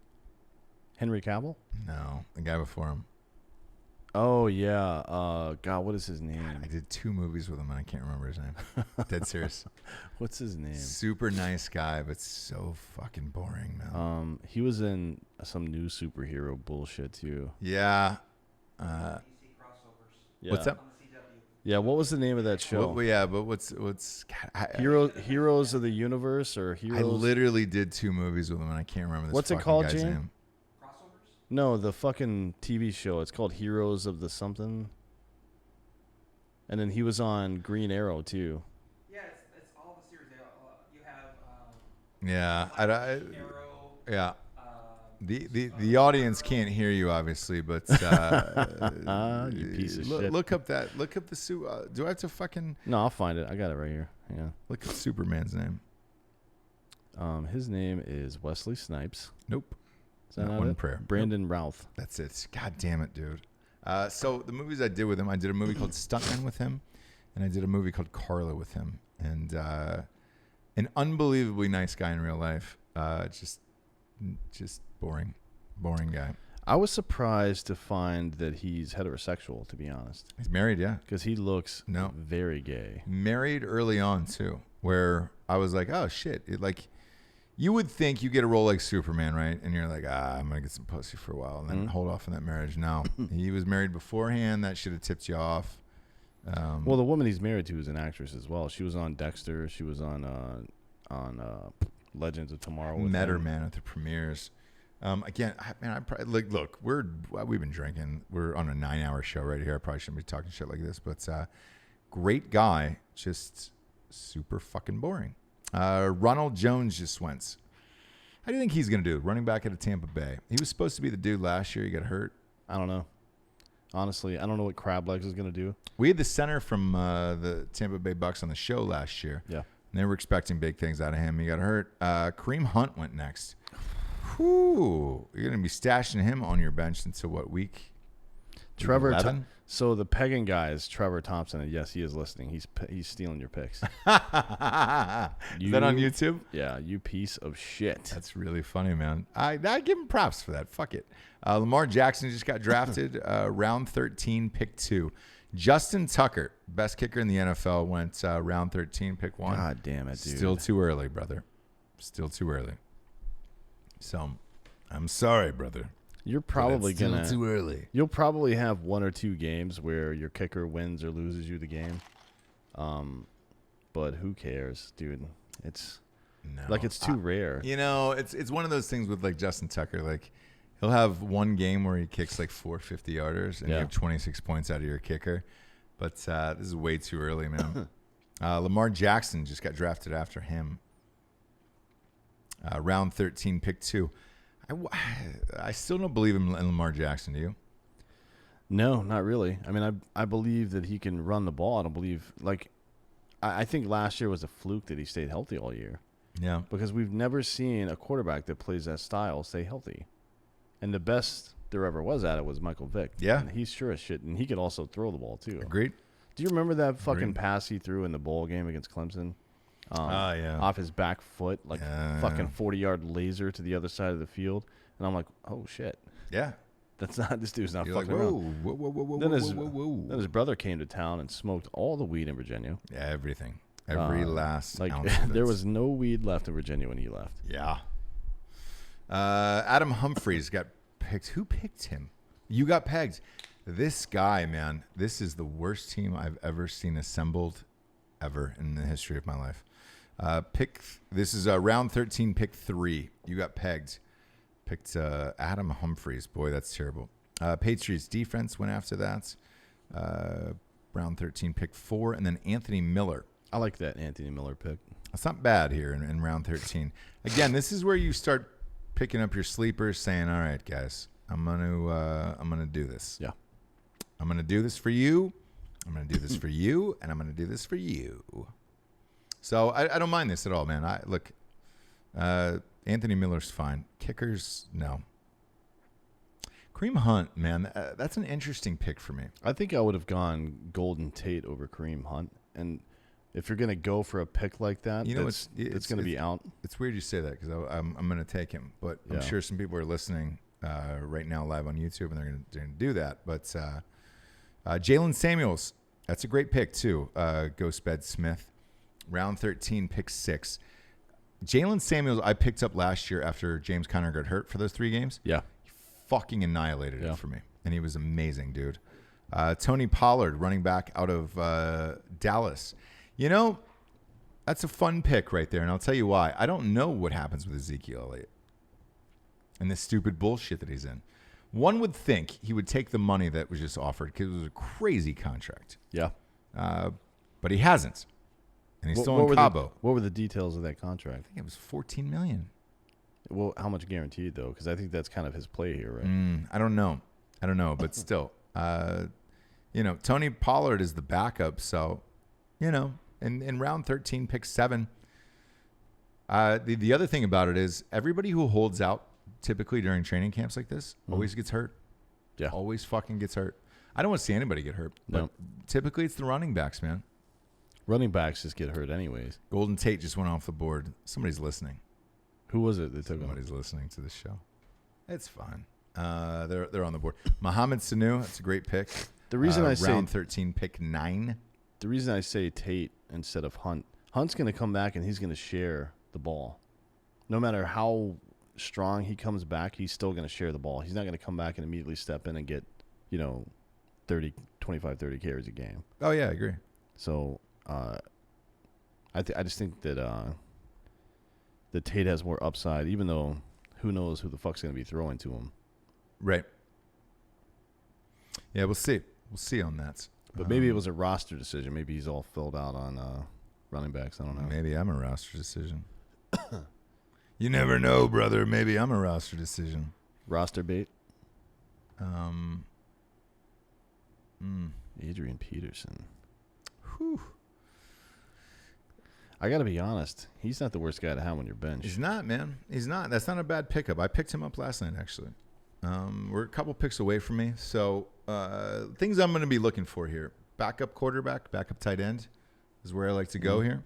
Henry Cavill? No, the guy before him. Oh yeah. God, what is his name? I did 2 movies with him and I can't remember his name. Dead serious. What's his name? Super nice guy, but so fucking boring, man. He was in some new superhero bullshit too. Yeah. DC crossovers. Yeah. What's up? On the CW. Yeah, what was the name of that show? Well, yeah, but what's God, Heroes of the Universe or Heroes? I literally did 2 movies with him and I can't remember this What's it fucking called, guy's Gene? name. Crossovers? No, the fucking TV show. It's called Heroes of the something. And then he was on Green Arrow too. Yeah, it's all the series. You have Yeah, Arrow. yeah. The audience can't hear you obviously, but You piece of shit. look up the do I have to fucking No, I'll find it. I got it right here. Yeah. look up Superman's name? His name is Wesley Snipes. Nope. Is that Not not one it? prayer. Brandon Routh. That's it. God damn it, dude. So the movies I did with him, I did a movie called Stuntman with him, and I did a movie called Carla with him, and an unbelievably nice guy in real life. Just boring guy. I was surprised to find that he's heterosexual, to be honest, He's married, yeah. because he looks No. very gay. Married early on too, where I was like, oh shit, you would think you get a role like Superman, right? And you're like, I'm gonna get some pussy for a while and then hold off on that marriage. No, he was married beforehand. That should have tipped you off. Well, the woman he's married to is an actress as well. She was on Dexter. She was on Legends of Tomorrow. Met her, man, at the premieres. Again, I probably look. We've been drinking. We're on a 9-hour show right here. I probably shouldn't be talking shit like this, but great guy, just super fucking boring. Ronald Jones just went. How do you think he's gonna do? Running back out of Tampa Bay. He was supposed to be the dude last year. He got hurt. I don't know. Honestly, I don't know what Crab Legs is going to do. We had the center from the Tampa Bay Bucks on the show last year. Yeah. And they were expecting big things out of him. He got hurt. Kareem Hunt went next. Whew. You're going to be stashing him on your bench until what week? Trevor. 11? So the pegging guy is Trevor Thompson, and yes, he is listening. He's stealing your picks. Is that on YouTube? Yeah, you piece of shit. That's really funny, man. I give him props for that. Fuck it. Lamar Jackson just got drafted, round 13, pick 2. Justin Tucker, best kicker in the NFL, went round 13, pick 1. God damn it, dude. Still too early, brother. Still too early. So, I'm sorry, brother. You're probably still too early. You'll probably have 1 or 2 games where your kicker wins or loses you the game. But who cares, dude? It's too rare. You know, it's one of those things with like Justin Tucker. Like he'll have one game where he kicks like 4 50-yarders and you have 26 points out of your kicker. But this is way too early, man. Lamar Jackson just got drafted after him. Round 13, pick 2. I still don't believe in Lamar Jackson. Do you? No, not really. I mean, I believe that he can run the ball. I don't believe I think last year was a fluke that he stayed healthy all year. Yeah. Because we've never seen a quarterback that plays that style stay healthy. And the best there ever was at it was Michael Vick. Yeah. And he's sure as shit. And he could also throw the ball, too. Agreed. Do you remember that fucking pass he threw in the bowl game against Clemson? Yeah. Off his back foot, fucking 40-yard laser to the other side of the field. And I'm like, oh, shit. Yeah. This dude's not You're fucking like, around. whoa. Then his brother came to town and smoked all the weed in Virginia. Yeah, everything. Every last ounce of there it. was no weed left in Virginia when he left. Yeah. Adam Humphries got picked. Who picked him? You got pegged. This guy, man, this is the worst team I've ever seen assembled ever in the history of my life. This is round 13, pick 3. You got pegged. Picked Adam Humphries. Boy, that's terrible. Patriots defense went after that. Round 13, pick 4. And then Anthony Miller. I like that Anthony Miller pick. That's not bad here in round 13. Again, this is where you start picking up your sleepers, saying, "All right, guys, I'm gonna do this. Yeah, I'm gonna do this for you. I'm gonna do this for you, and I'm gonna do this for you." So I don't mind this at all, man. Anthony Miller's fine. Kickers, no. Kareem Hunt, man, that's an interesting pick for me. I think I would have gone Golden Tate over Kareem Hunt. And if you're going to go for a pick like that, you know, it's going to be out. It's weird you say that because I'm going to take him. But I'm sure some people are listening right now live on YouTube, and they're going to do that. But Jalen Samuels. That's a great pick, too. Ghost Bed Smith. Round 13, pick 6. Jalen Samuels, I picked up last year after James Conner got hurt for those 3 games. Yeah. He fucking annihilated it for me. And he was amazing, dude. Tony Pollard, running back out of Dallas. You know, that's a fun pick right there. And I'll tell you why. I don't know what happens with Ezekiel Elliott and this stupid bullshit that he's in. One would think he would take the money that was just offered because it was a crazy contract. Yeah. But he hasn't. And he's still in Cabo. What were the details of that contract? I think it was $14 million. Well, how much guaranteed, though? Because I think that's kind of his play here, right? I don't know. But still. Tony Pollard is the backup. So, in round 13, pick 7. The other thing about it is everybody who holds out typically during training camps like this always gets hurt. Yeah. Always fucking gets hurt. I don't want to see anybody get hurt. But typically it's the running backs, man. Running backs just get hurt anyways. Golden Tate just went off the board. Somebody's listening. Who was it that took him? Somebody's listening to the show. It's fine. They're on the board. Mohamed Sanu, that's a great pick. The reason I say round 13, pick 9. The reason I say Tate instead of Hunt, Hunt's going to come back and he's going to share the ball. No matter how strong he comes back, he's still going to share the ball. He's not going to come back and immediately step in and get, 25, 30 carries a game. Oh, yeah, I agree. So I just think that Tate has more upside, even though who knows who the fuck's going to be throwing to him. Right. Yeah, we'll see. We'll see on that. But maybe it was a roster decision. Maybe he's all filled out on running backs. I don't know. Maybe I'm a roster decision. You never know, brother. Maybe I'm a roster decision. Roster bait? Adrian Peterson. Whew. I got to be honest. He's not the worst guy to have on your bench. He's not, man. He's not. That's not a bad pickup. I picked him up last night, actually. We're a couple picks away from me. So things I'm going to be looking for here. Backup quarterback, backup tight end is where I like to go here.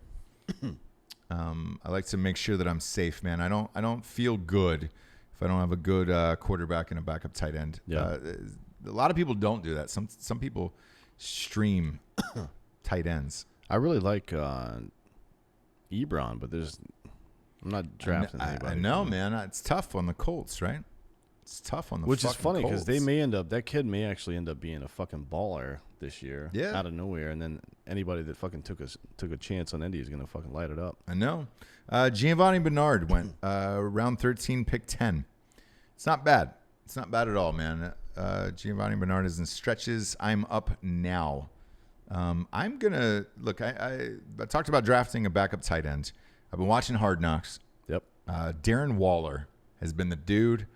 I like to make sure that I'm safe, man. I don't feel good if I don't have a good quarterback and a backup tight end. Yeah. A lot of people don't do that. Some people stream tight ends. I really like Ebron, but I'm not drafting anybody. I know, man. It's tough on the Colts, right? It's tough on the Which is fucking funny because Colts. that kid may actually end up being a fucking baller this year. Yeah. Out of nowhere. And then anybody that fucking took a chance on Indy is going to fucking light it up. I know. Giovanni Bernard went round 13, pick 10. It's not bad. It's not bad at all, man. Giovanni Bernard is in stretches. I'm up now. I'm going to – look, I talked about drafting a backup tight end. I've been watching Hard Knocks. Yep. Darren Waller has been the dude.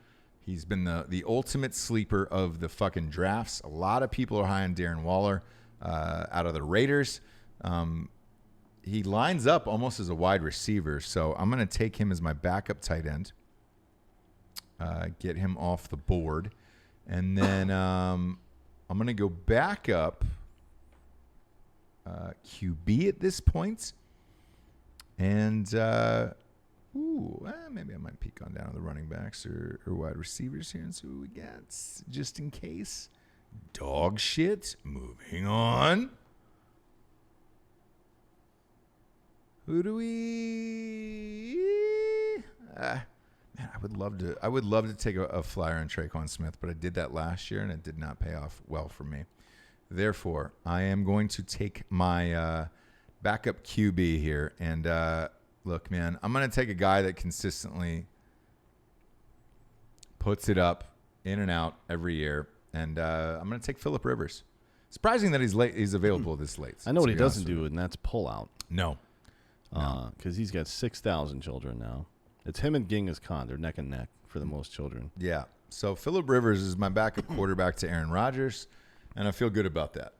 He's been the ultimate sleeper of the fucking drafts. A lot of people are high on Darren Waller out of the Raiders. He lines up almost as a wide receiver, so I'm going to take him as my backup tight end, get him off the board, and then I'm going to go back up QB at this point, and maybe I might peek on down to the running backs or wide receivers here and see what we got, just in case. Dog shit. Moving on. Who do we? Man, I would love to take a flyer on Traquan Smith, but I did that last year and it did not pay off well for me. Therefore, I am going to take my backup QB here and. Look, man, I'm going to take a guy that consistently puts it up in and out every year, and I'm going to take Phillip Rivers. Surprising that he's late. He's available this late. I know what he doesn't do, and that's pull out. No. Because he's got 6,000 children now. It's him and Genghis Khan. They're neck and neck for the most children. Yeah. So Phillip Rivers is my backup quarterback to Aaron Rodgers, and I feel good about that.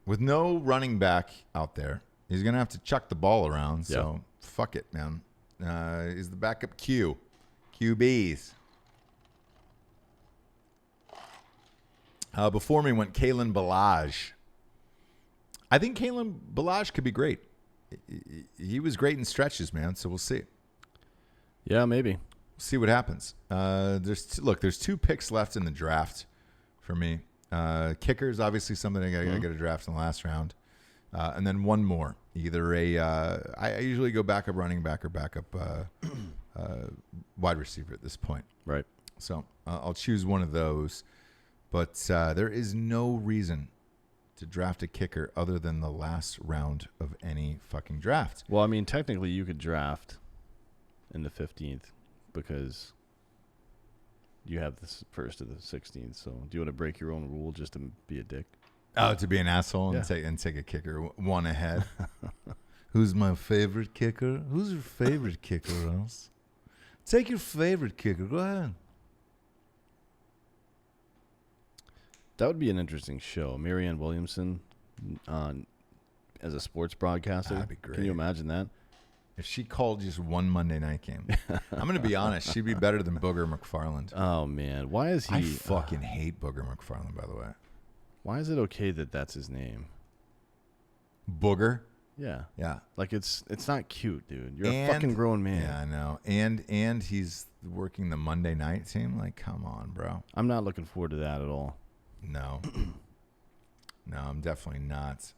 With no running back out there, he's going to have to chuck the ball around. So, fuck it, man. He's the backup QBs. Before me went Kalen Ballage. I think Kalen Ballage could be great. He was great in stretches, man. So, we'll see. Yeah, maybe. see what happens. There's 2 picks left in the draft for me. Kicker is obviously something I got to draft in the last round. And then one more. Either I usually go backup running back or backup wide receiver at this point. Right. So I'll choose one of those. But there is no reason to draft a kicker other than the last round of any fucking draft. Well, I mean, technically you could draft in the 15th because you have the first to the 16th. So do you want to break your own rule just to be a dick? Oh, to be an asshole and take a kicker one ahead. Who's my favorite kicker? Who's your favorite kicker, else? Take your favorite kicker. Go ahead. That would be an interesting show. Marianne Williamson as a sports broadcaster. That'd be great. Can you imagine that? If she called just one Monday night game, I'm going to be honest, she'd be better than Booger McFarland. Oh, man. Why is he... I fucking hate Booger McFarland, by the way. Why is it okay that that's his name? Booger? Yeah. Yeah. Like, it's not cute, dude. You're a fucking grown man. Yeah, I know. And he's working the Monday night team. Like, come on, bro. I'm not looking forward to that at all. No. No, I'm definitely not.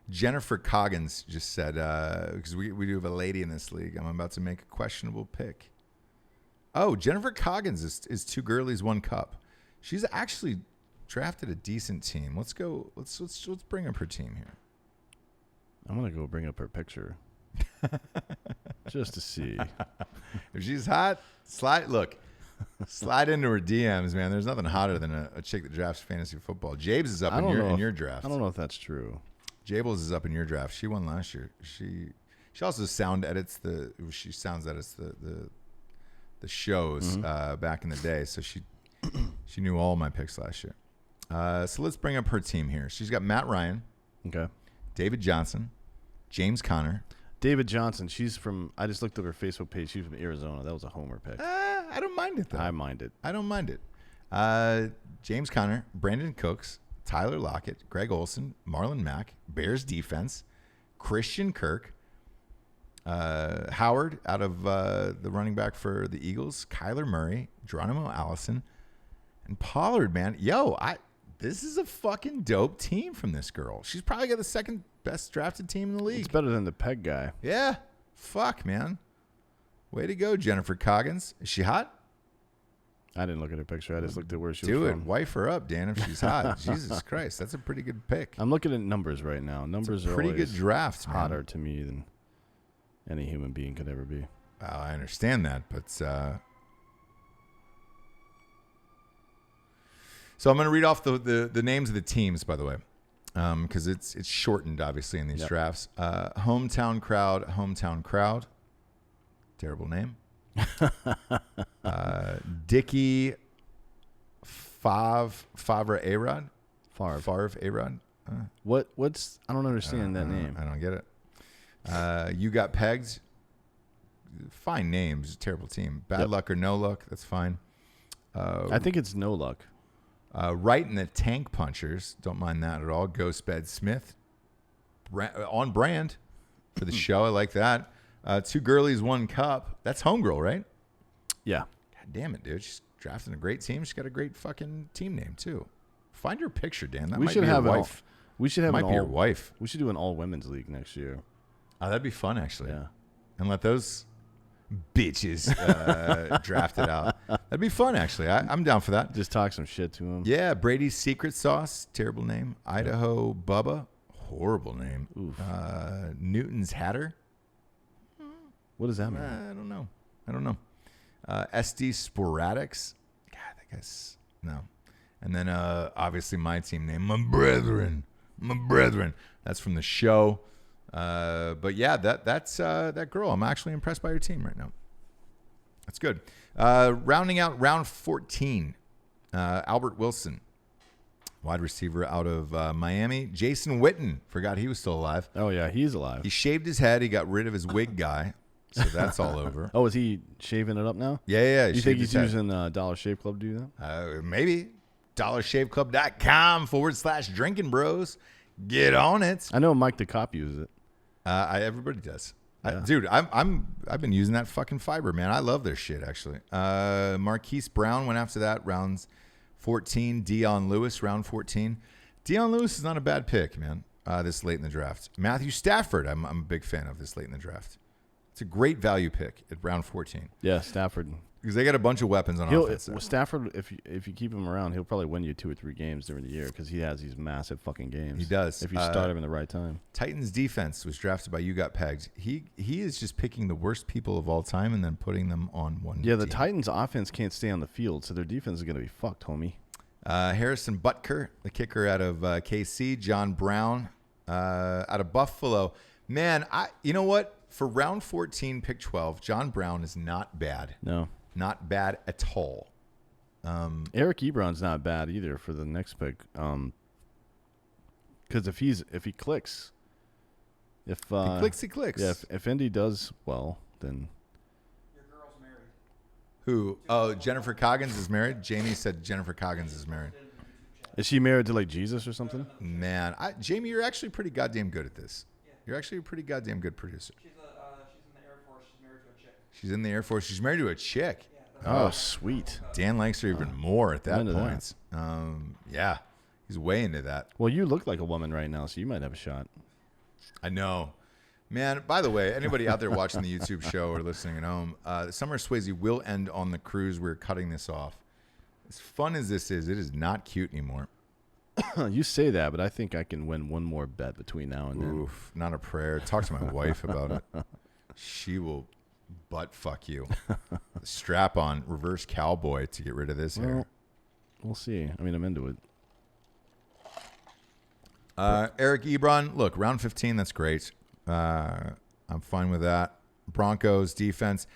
Jennifer Coggins just said, because we do have a lady in this league, I'm about to make a questionable pick. Oh, Jennifer Coggins is 2 girlies, 1 cup. She's actually drafted a decent team. Let's go. Let's bring up her team here. I'm gonna go bring up her picture just to see if she's hot. Slide into her DMs, man. There's nothing hotter than a chick that drafts fantasy football. Jabes is up in your draft. I don't know if that's true. Jables is up in your draft. She won last year. She also sound edits the shows back in the day. So she knew all my picks last year. So let's bring up her team here. She's got Matt Ryan. Okay. David Johnson. James Conner. David Johnson. She's from. I just looked at her Facebook page. She's from Arizona. That was a homer pick. I don't mind it though. I mind it. I don't mind it. James Conner, Brandon Cooks, Tyler Lockett, Greg Olsen, Marlon Mack, Bears defense, Cristian Kirk, Howard out of the running back for the Eagles, Kyler Murray, Geronimo Allison, and Pollard, man. This is a fucking dope team from this girl. She's probably got the second best drafted team in the league. It's better than the peg guy. Yeah. Fuck, man. Way to go, Jennifer Coggins. Is she hot? I didn't look at her picture. I just looked at where she was Do it. from. Wife her up, Dan, if she's hot. Jesus Christ. That's a pretty good pick. I'm looking at numbers right now. Numbers are pretty always good draft, man. hotter to me than any human being could ever be. I understand that, but so I'm going to read off the names of the teams, by the way, because it's shortened, obviously, in these drafts. Hometown crowd. Terrible name. Dickie Favre A-Rod. Favre A-Rod. What's I don't understand that name. I don't get it. You got pegged. Fine names. Terrible team. Bad luck or no luck. That's fine. I think it's no luck. Right in the tank punchers. Don't mind that at all. Ghost Bed Smith. On brand for the show. I like that. 2 girlies, 1 cup. That's homegirl, right? Yeah. God damn it, dude. She's drafting a great team. She's got a great fucking team name, too. Find your picture, Dan. That might be your wife. We should have might be your wife. We should do an all-women's league next year. Oh, that'd be fun, actually. Yeah. And let those bitches draft it out. That'd be fun, actually. I'm down for that. Just talk some shit to them. Yeah, Brady's Secret Sauce. Terrible name. Idaho Bubba. Horrible name. Oof. Newton's Hatter. What does that mean? I don't know. SD Sporadics. God, that guy's no. And then obviously my team name, my brethren. That's from the show. But yeah, that's that girl. I'm actually impressed by her team right now. That's good. Rounding out round 14, Albert Wilson, wide receiver out of Miami. Jason Witten, forgot he was still alive. Oh yeah, he's alive. He shaved his head. He got rid of his wig guy. So that's all over. Oh, is he shaving it up now? Yeah. You think he's using Dollar Shave Club to do that? Maybe. DollarShaveClub.com /Drinkin Bros. Get on it. I know Mike the Cop uses it. Everybody does. Yeah. Dude, I've been using that fucking fiber, man. I love their shit, actually. Marquise Brown went after that, rounds 14. Dion Lewis, round 14. Dion Lewis is not a bad pick, man, this late in the draft. Matthew Stafford, I'm a big fan of this late in the draft. It's a great value pick at round 14. Yeah, Stafford. Because they got a bunch of weapons on offense. Stafford, if you keep him around, he'll probably win you 2 or 3 games during the year because he has these massive fucking games. He does. If you start him in the right time. Titans defense was drafted by You Got Pegged. He is just picking the worst people of all time and then putting them on one Yeah, the team. Titans offense can't stay on the field, so their defense is going to be fucked, homie. Harrison Butker, the kicker out of KC. John Brown out of Buffalo. Man, you know what? For round 14, pick 12, John Brown is not bad. No. Not bad at all. Eric Ebron's not bad either for the next pick. Because if he clicks, he clicks. Yeah, if Indy does well, then Your girl's married. Who? Oh, Jennifer Coggins is married. Jamie said Jennifer Coggins is married. is she married to like Jesus or something? Man, Jamie, you're actually pretty goddamn good at this. You're actually a pretty goddamn good producer. She's in the Air Force. She's married to a chick. She's in the Air Force. She's married to a chick. Oh, sweet. Dan likes her even more at that into point. Yeah, he's way into that. Well, you look like a woman right now, so you might have a shot. I know. Man, by the way, anybody out there watching the YouTube show or listening at home, Summer Swayze will end on the cruise. We're cutting this off. As fun as this is, it is not cute anymore. You say that, but I think I can win one more bet between now and then. Oof, not a prayer. Talk to my wife about it. She will butt fuck you. Strap on, reverse cowboy to get rid of this hair. We'll see. I mean, I'm into it. Eric Ebron, look, round 15, that's great. I'm fine with that. Broncos defense,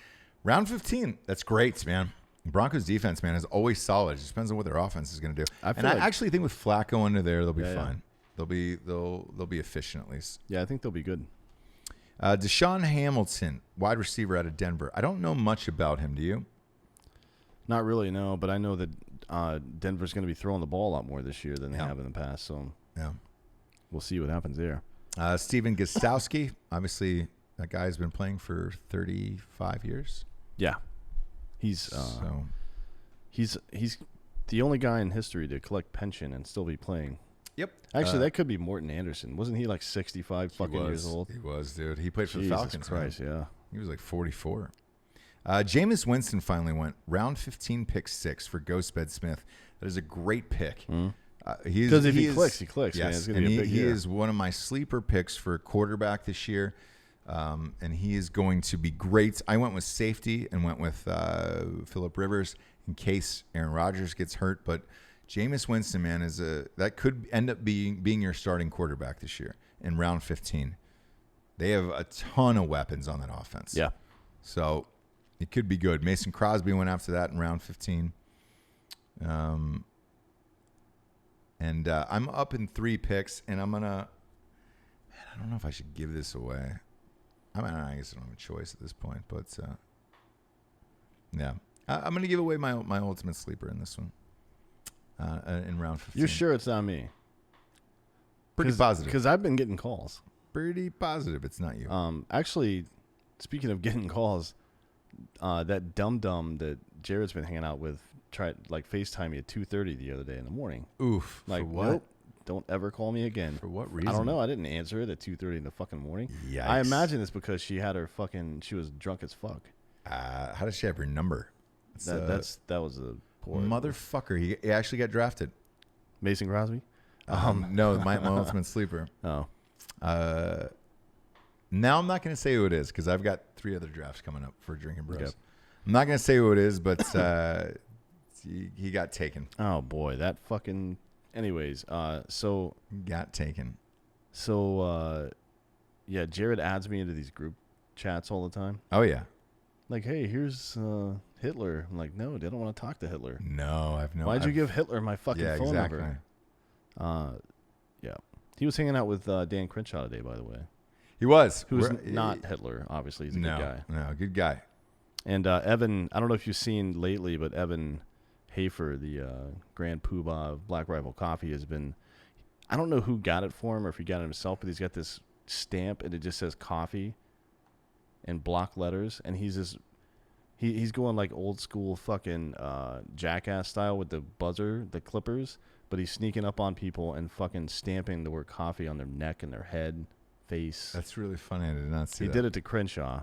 round 15, that's great, man. Broncos defense, man, is always solid. It just depends on what their offense is going to do. I actually think with Flacco under there, they'll be fine. Yeah. They'll be efficient at least. Yeah, I think they'll be good. Deshaun Hamilton, wide receiver out of Denver. I don't know much about him. Do you? Not really, no. But I know that Denver's going to be throwing the ball a lot more this year than they have in the past. So we'll see what happens there. Steven Gostkowski, obviously that guy's been playing for 35 years. Yeah, he's the only guy in history to collect pension and still be playing. Yep. Actually, that could be Morton Anderson. Wasn't he like 65 years old? He was, dude. He played for the Falcons. Christ, man. Yeah. He was like 44. Jameis Winston finally went round 15, pick 6 for Ghostbed Smith. That is a great pick. Because if he clicks, he clicks. Yes, man. It's gonna be a big year. He is one of my sleeper picks for quarterback this year, and he is going to be great. I went with safety and went with Phillip Rivers in case Aaron Rodgers gets hurt, but Jameis Winston, man, that could end up being your starting quarterback this year in round 15. They have a ton of weapons on that offense. Yeah. So it could be good. Mason Crosby went after that in round 15. And I'm up in 3 picks, and I'm going to – man, I don't know if I should give this away. I mean, I guess I don't have a choice at this point, but yeah. I'm going to give away my ultimate sleeper in this one. In round 15. You're sure it's not me? Pretty positive. Because I've been getting calls. Pretty positive it's not you. Actually, speaking of getting calls, that dum-dum that Jared's been hanging out with tried like FaceTime me at 2:30 the other day in the morning. Oof. Like, for what? Nope, don't ever call me again. For what reason? I don't know. I didn't answer it at 2:30 in the fucking morning. Yikes. I imagine it's because she was drunk as fuck. How does she have your number? That was a poor motherfucker. He actually got drafted. Mason Crosby? No, my ultimate sleeper. Oh. Now I'm not going to say who it is because I've got 3 other drafts coming up for Drinkin' Bros. Yep. I'm not going to say who it is, but he got taken. Oh boy, that fucking. Anyways, so got taken. So, yeah, Jared adds me into these group chats all the time. Oh yeah. Like, hey, here's Hitler. I'm like, no, they don't want to talk to Hitler. No, I've no. Why'd you give Hitler my fucking phone exactly. number? Yeah, he was hanging out with Dan Crenshaw today, by the way. He was. Who's not Hitler, obviously. He's a good guy. No, good guy. And Evan, I don't know if you've seen lately, but Evan Hafer, the Grand Poobah of Black Rifle Coffee, has been. I don't know who got it for him or if he got it himself, but he's got this stamp and it just says coffee in block letters, and he's going like old school fucking jackass style with the buzzer, the clippers, but he's sneaking up on people and fucking stamping the word coffee on their neck and their head, face. That's really funny. I did not see He that. did it to Crenshaw.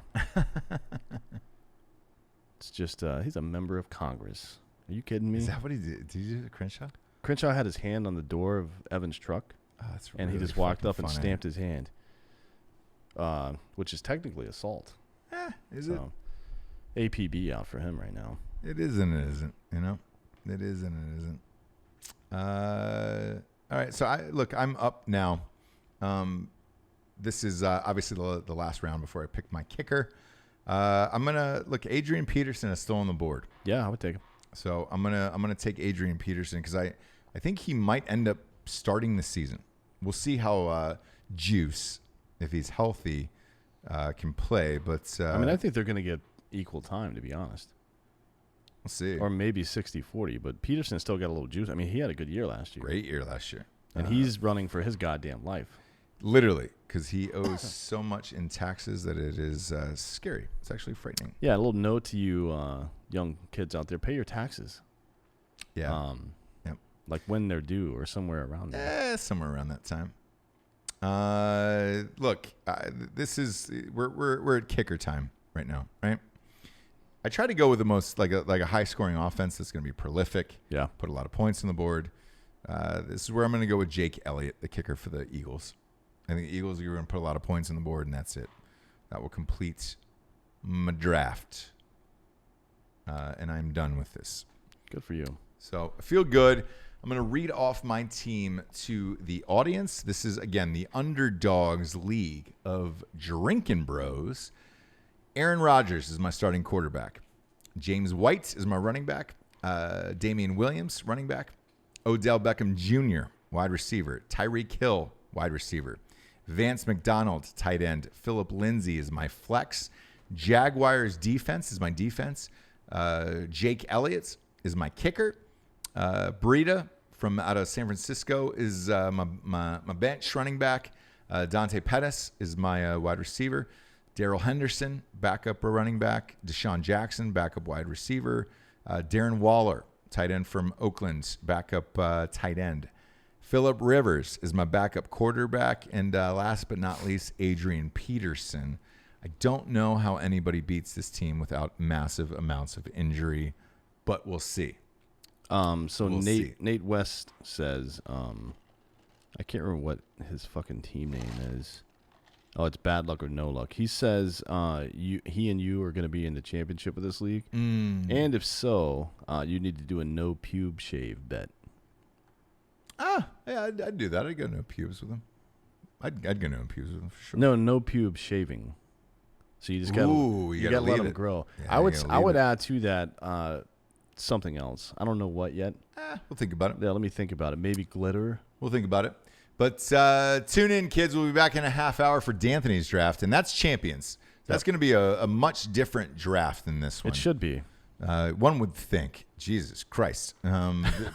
It's just he's a member of Congress. Are you kidding me? Is that what he did? Did you do the Crenshaw? Crenshaw had his hand on the door of Evan's truck, That's and really he just walked fucking up and funny. stamped his hand, which is technically assault. Is it? APB out for him right now. It is and it isn't. You know, it is and it isn't. All right. So I'm up now. This is obviously the last round before I pick my kicker. I'm gonna look. Adrian Peterson is still on the board. Yeah, I would take him. So I'm gonna take Adrian Peterson because I think he might end up starting the season. We'll see how Juice, if he's healthy, can play. But I think they're gonna get equal time, to be honest. We'll see. Or maybe 60-40, but Peterson still got a little juice. I mean, he had a good year last year. Great year last year. And he's running for his goddamn life. Literally, because he owes so much in taxes that it is scary. It's actually frightening. Yeah, a little note to you young kids out there. Pay your taxes. Yeah. Yep. Like when they're due or somewhere around there. Somewhere around that time. Look, this is we're at kicker time right now, right? I try to go with the most like a high scoring offense that's going to be prolific. Yeah. Put a lot of points on the board. This is where I'm going to go with Jake Elliott, the kicker for the Eagles. I think the Eagles are going to put a lot of points on the board, and that's it. That will complete my draft. And I'm done with this. Good for you. So I feel good. I'm going to read off my team to the audience. This is, again, the Underdogs League of Drinkin' Bros. Aaron Rodgers is my starting quarterback. James White is my running back. Damian Williams, running back. Odell Beckham Jr., wide receiver. Tyreek Hill, wide receiver. Vance McDonald, tight end. Phillip Lindsay is my flex. Jaguars defense is my defense. Jake Elliott is my kicker. Breida from out of San Francisco is my bench running back. Dante Pettis is my wide receiver. Darrell Henderson, backup running back. Deshaun Jackson, backup wide receiver. Darren Waller, tight end from Oakland, backup tight end. Phillip Rivers is my backup quarterback. And last but not least, Adrian Peterson. I don't know how anybody beats this team without massive amounts of injury, but we'll see. We'll see. Nate West says, I can't remember what his fucking team name is. Oh, it's Bad Luck or No Luck. He says he and you are going to be in the championship of this league. And if so, you need to do a no pube shave bet. Yeah, I'd do that. I'd go no pubes with him. I'd go no pubes with him for sure. No pube shaving. So you just got to let them grow. Yeah, I would add to that something else. I don't know what yet. We'll think about it. Yeah, let me think about it. Maybe glitter. We'll think about it. But tune in, kids. We'll be back in a half hour for D'Anthony's draft, and that's Champions. That's going to be a much different draft than this one. It should be. One would think, Jesus Christ.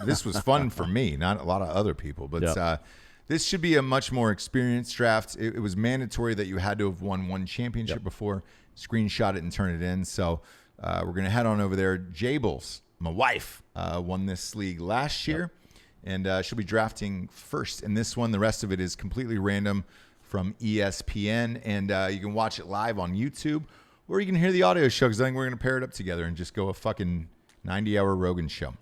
This was fun for me, not a lot of other people. But this should be a much more experienced draft. It was mandatory that you had to have won one championship before. Screenshot it and turn it in. So we're going to head on over there. Jables, my wife, won this league last year. And she'll be drafting first in this one. The rest of it is completely random from ESPN. And you can watch it live on YouTube. Or you can hear the audio show because I think we're going to pair it up together and just go a fucking 90-hour Rogan show.